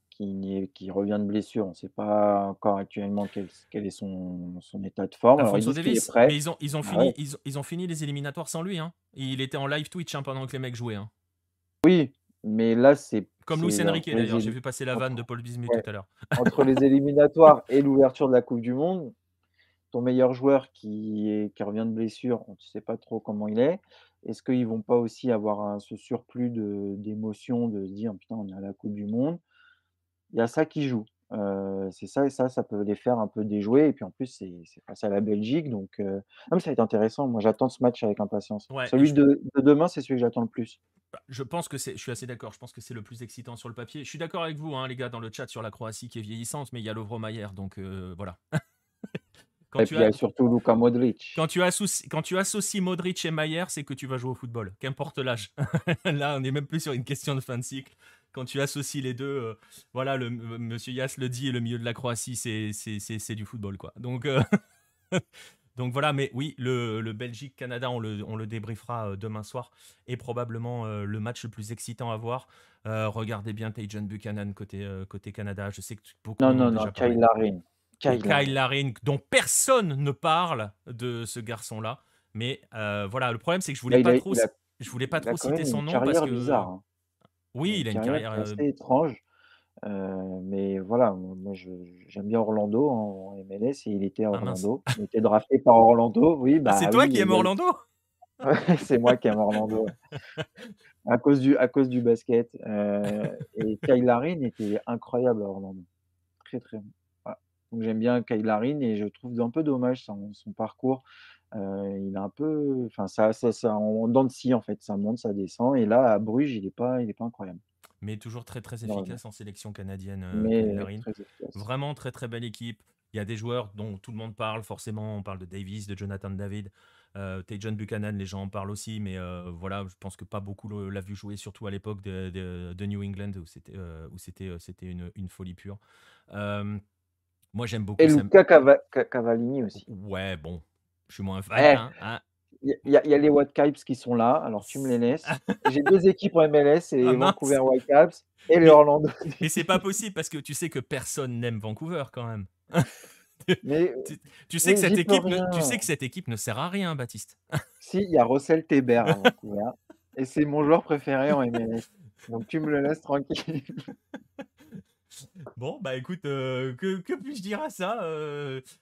qui revient de blessure, on ne sait pas encore actuellement quel est son état de forme. Alors, ils Alphonso disent qu'il est Davies, prêt. mais ils ont Ah fini, ouais. ils ont fini les éliminatoires sans lui, hein. Il était en live Twitch, hein, pendant que les mecs jouaient, hein. Oui, mais là, c'est Comme Luis Enrique entre les d'ailleurs, j'ai vu passer la vanne de entre Paul Bismuth ouais, tout à l'heure. entre les éliminatoires et l'ouverture de la coupe du monde, ton meilleur joueur qui revient de blessure, on ne sait pas trop comment il est. Est-ce qu'ils vont pas aussi avoir ce surplus d'émotions, de se dire: «Putain, on est à la coupe du monde». Il y a ça qui joue. C'est ça et ça peut les faire un peu déjouer et puis en plus, c'est face à la Belgique donc non mais ça va être intéressant. Moi, j'attends ce match avec impatience. Ouais, et Celui de demain, c'est celui que j'attends le plus. je pense que je suis assez d'accord, je pense que c'est le plus excitant sur le papier. Je suis d'accord avec vous, hein, les gars, dans le chat sur la Croatie qui est vieillissante, mais il y a Lovro Mayer, donc voilà. Et puis il y a surtout Luka Modric. Quand tu associes Modric et Mayer, c'est que tu vas jouer au football, qu'importe l'âge. Là, on n'est même plus sur une question de fin de cycle. Quand tu associes les deux, voilà, Monsieur Yass le dit, le milieu de la Croatie, c'est du football, quoi. Donc, donc voilà, mais oui, le Belgique-Canada, on le débriefera demain soir, et probablement le match le plus excitant à voir. Regardez bien Tajon Buchanan côté Canada. Je sais que beaucoup en ont Non, déjà parlé. Kyle Larin. Et Kyle Larin, dont personne ne parle de ce garçon-là. Mais voilà, le problème, c'est que je voulais pas trop citer son nom parce que. Bizarre, hein. Oui, il a une carrière. Assez étrange. Mais voilà, moi j'aime bien Orlando en MLS et il était à mince. Orlando. Il était drafté par Orlando, oui. Ah, c'est toi qui aimes Orlando? C'est moi qui aime Orlando. À cause du basket. Et Kyle Larin était incroyable à Orlando. Très, très bon. Voilà. Donc j'aime bien Kyle Larin et je trouve un peu dommage son parcours. Il a un peu enfin ça en dents de scie en fait, ça monte, ça descend et là à Bruges, il est pas incroyable. Mais toujours très très Non, efficace en sélection canadienne, mais Kyle Larin. très efficace. Vraiment très très belle équipe. Il y a des joueurs dont tout le monde parle, forcément. On parle de Davis, de Jonathan David, Tajon Buchanan, les gens en parlent aussi, mais voilà, je pense que pas beaucoup l'a vu jouer, surtout à l'époque de New England où c'était une folie pure. Moi, j'aime beaucoup Et Luca Cavallini aussi. Ouais, bon, je suis moins fan. Hein. Il y a les Whitecaps qui sont là, alors tu me les laisses. J'ai 2 équipes en MLS, c'est les Vancouver Whitecaps et les Orlando. Mais c'est pas possible parce que tu sais que personne n'aime Vancouver quand même. Mais tu sais que cette équipe ne sert à rien, Baptiste. Si, il y a Russell Teber à Vancouver et c'est mon joueur préféré en MLS. Donc tu me le laisses tranquille. Bon, bah écoute, que puis-je dire à ça?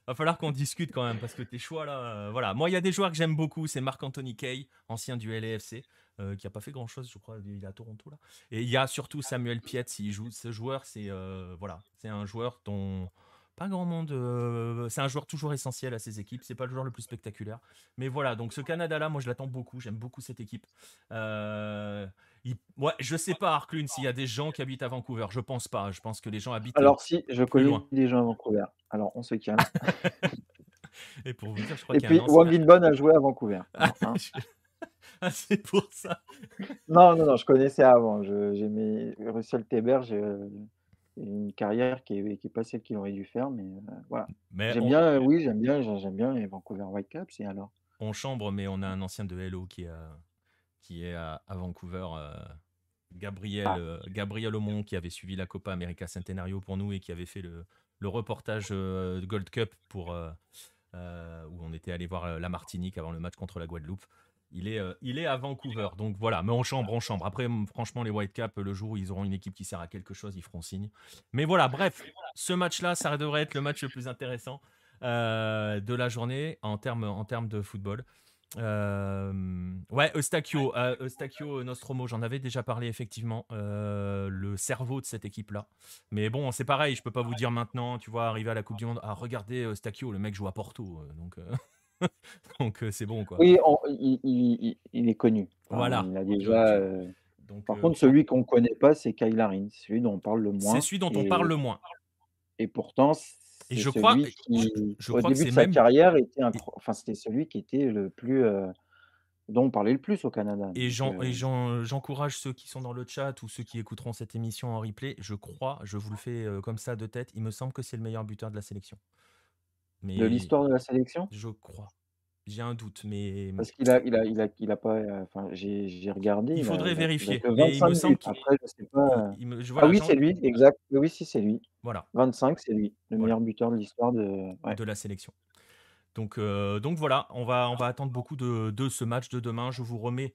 Va falloir qu'on discute quand même, parce que tes choix là, voilà. Moi, il y a des joueurs que j'aime beaucoup, c'est Marc-Anthony Kaye, ancien du LAFC, qui a pas fait grand-chose, je crois, il est à Toronto là. Et il y a surtout Samuel Piette, s'il joue. Ce joueur, c'est voilà, c'est un joueur dont pas grand monde. C'est un joueur toujours essentiel à ses équipes. C'est pas le joueur le plus spectaculaire, mais voilà. Donc ce Canada-là, moi, je l'attends beaucoup. J'aime beaucoup cette équipe. Ouais, je sais pas, Arclune, s'il y a des gens qui habitent à Vancouver. Je pense pas. Je pense que les gens habitent. Alors si, je connais loin. des gens à Vancouver. Alors on se calme. Et pour vous dire, je crois qu'il y a puis Wanginbon a joué à Vancouver. Ah, c'est pour ça. Non, je connaissais avant. J'aimais Russell Teber. une carrière qui est pas celle qu'il aurait dû faire, mais voilà. Mais J'aime bien, oui, j'aime bien les Vancouver Whitecaps et alors? on chambre, mais on a un ancien de Hello qui est à Vancouver, Ah, Gabriel Aumont, qui avait suivi la Copa América Centenario pour nous et qui avait fait le reportage de Gold Cup où on était allé voir la Martinique avant le match contre la Guadeloupe. Il est à Vancouver, donc voilà, mais on chambre. Après, franchement, les Whitecaps, le jour où ils auront une équipe qui sert à quelque chose, ils feront signe. Mais voilà, bref, ce match-là, ça devrait être le match le plus intéressant de la journée en termes de football. Ouais, Eustachio Nostromo, j'en avais déjà parlé effectivement, le cerveau de cette équipe-là. Mais bon, c'est pareil, je peux pas vous dire maintenant, tu vois, arriver à la Coupe du Monde, regardez Eustachio, le mec joue à Porto, donc c'est bon quoi. oui, il est connu. Enfin, Voilà. il a déjà. Donc Par contre, celui qu'on connaît pas, c'est Kyle Larin, c'est celui dont on parle le c'est moins. celui dont on parle le moins. Et pourtant, Et c'est je crois, celui qui, je au crois que début c'est de sa même. carrière, enfin, c'était celui qui était le plus, dont on parlait le plus au Canada. Et Donc, j'encourage ceux qui sont dans le chat ou ceux qui écouteront cette émission en replay. Je crois, je vous le fais comme ça de tête, il me semble que c'est le meilleur buteur de la sélection. de Mais l'histoire de la sélection, je crois. J'ai un doute, mais parce qu'il a pas, enfin, j'ai regardé, il faudrait il a vérifier. que Mais il 25 me semble buts. qu'il. Après, je sais pas. Ah Voilà, oui, c'est lui, exact. Oui, oui, si, c'est lui. voilà, 25, c'est lui, le voilà, meilleur buteur de l'histoire de. Ouais. de la sélection. Donc voilà, on va attendre beaucoup de ce match de demain. Je vous remets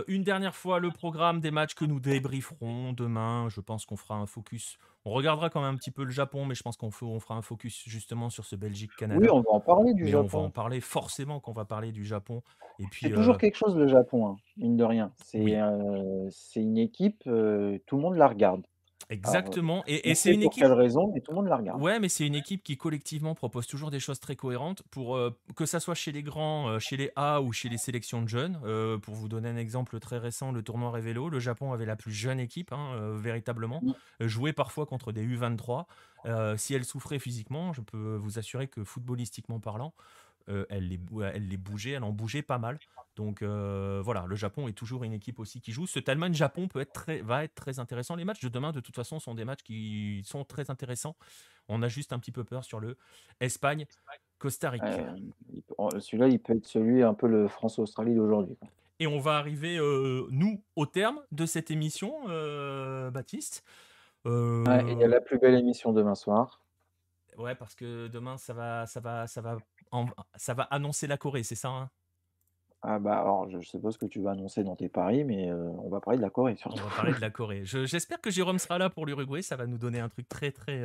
une dernière fois le programme des matchs que nous débrieferons demain. Je pense qu'on fera un focus. On regardera quand même un petit peu le Japon, mais je pense qu'on fera un focus justement sur ce Oui, Belgique-Canada. on va en parler du Mais on va en Japon. parler forcément qu'on va parler du Japon. Et puis, C'est toujours quelque chose, le Japon, hein, mine de rien. oui, C'est une équipe, tout le monde la regarde. Alors, exactement. Et on c'est sait une pour équipe. quelle raison, mais tout le monde la regarde. Ouais, mais c'est une équipe qui collectivement propose toujours des choses très cohérentes pour que ça soit chez les grands, chez les A ou chez les sélections de jeunes. Pour vous donner un exemple très récent, le tournoi Révélo, le Japon avait la plus jeune équipe, véritablement, Mmh. jouait parfois contre des U23. Si elle souffrait physiquement, je peux vous assurer que footballistiquement parlant, elle les bougeait, elle en bougeait pas mal. Donc voilà, le Japon est toujours une équipe aussi qui joue. Ce Allemagne-Japon va être très intéressant. Les matchs de demain, de toute façon, sont des matchs qui sont très intéressants. On a juste un petit peu peur sur le Espagne-Costa Rica. Celui-là, il peut être celui un peu le France-Australie d'aujourd'hui, quoi. Et on va arriver, nous, au terme de cette émission, Baptiste. Ouais, et il y a la plus belle émission demain soir. Ouais, parce que demain, ça va annoncer la Corée, c'est ça, hein? Ah bah, alors je sais pas ce que tu vas annoncer dans tes paris, mais on va parler de la Corée On surtout. va parler de la Corée. J'espère que Jérôme sera là pour l'Uruguay. Ça va nous donner un truc très, très,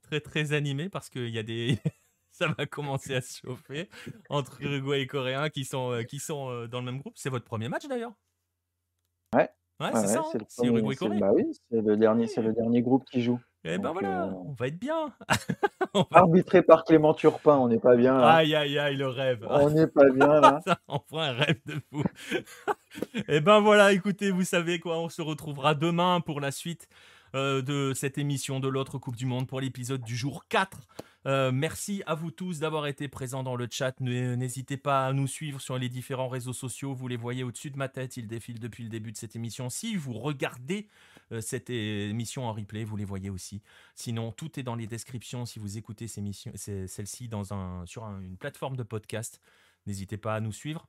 très, très animé parce que ça va commencer à se chauffer entre Uruguay et Coréens qui sont dans le même groupe. C'est votre premier match d'ailleurs? Ouais, Ouais, ouais, c'est ça, ouais, hein, c'est le c'est premier, Uruguay-Corée. bah oui, c'est Oui. le dernier groupe qui joue. Et ben Donc, voilà, on va être bien. On va- arbitré par Clément Turpin, on n'est pas bien là. Aïe, aïe, aïe, le rêve. On n'est pas bien là. Ça, on fera un rêve de fou. Et ben voilà, écoutez, vous savez quoi, on se retrouvera demain pour la suite de cette émission de l'autre Coupe du Monde pour l'épisode du jour 4. Merci à vous tous d'avoir été présents dans le chat. N'hésitez pas à nous suivre sur les différents réseaux sociaux. Vous les voyez au-dessus de ma tête. Ils défilent depuis le début de cette émission. Si vous regardez cette émission en replay, vous les voyez aussi. Sinon, tout est dans les descriptions si vous écoutez celle-ci sur une plateforme de podcast. N'hésitez pas à nous suivre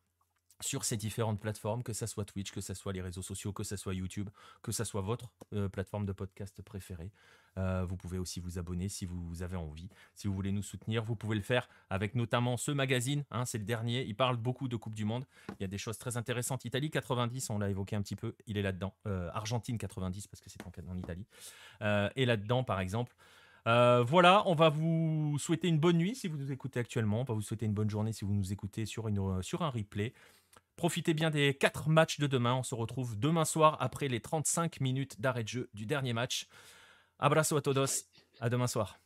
sur ces différentes plateformes, que ça soit Twitch, que ça soit les réseaux sociaux, que ça soit YouTube, que ça soit votre plateforme de podcast préférée. Vous pouvez aussi vous abonner si vous avez envie. Si vous voulez nous soutenir, vous pouvez le faire avec notamment ce magazine. C'est le dernier. Il parle beaucoup de Coupe du Monde. Il y a des choses très intéressantes. Italie 90, on l'a évoqué un petit peu. Il est là-dedans. Argentine 90, parce que c'est en Italie. Et là-dedans, par exemple. Voilà, on va vous souhaiter une bonne nuit si vous nous écoutez actuellement. On va vous souhaiter une bonne journée si vous nous écoutez sur un replay. Profitez bien des 4 matchs de demain. On se retrouve demain soir après les 35 minutes d'arrêt de jeu du dernier match. Abrazo a todos. À demain soir.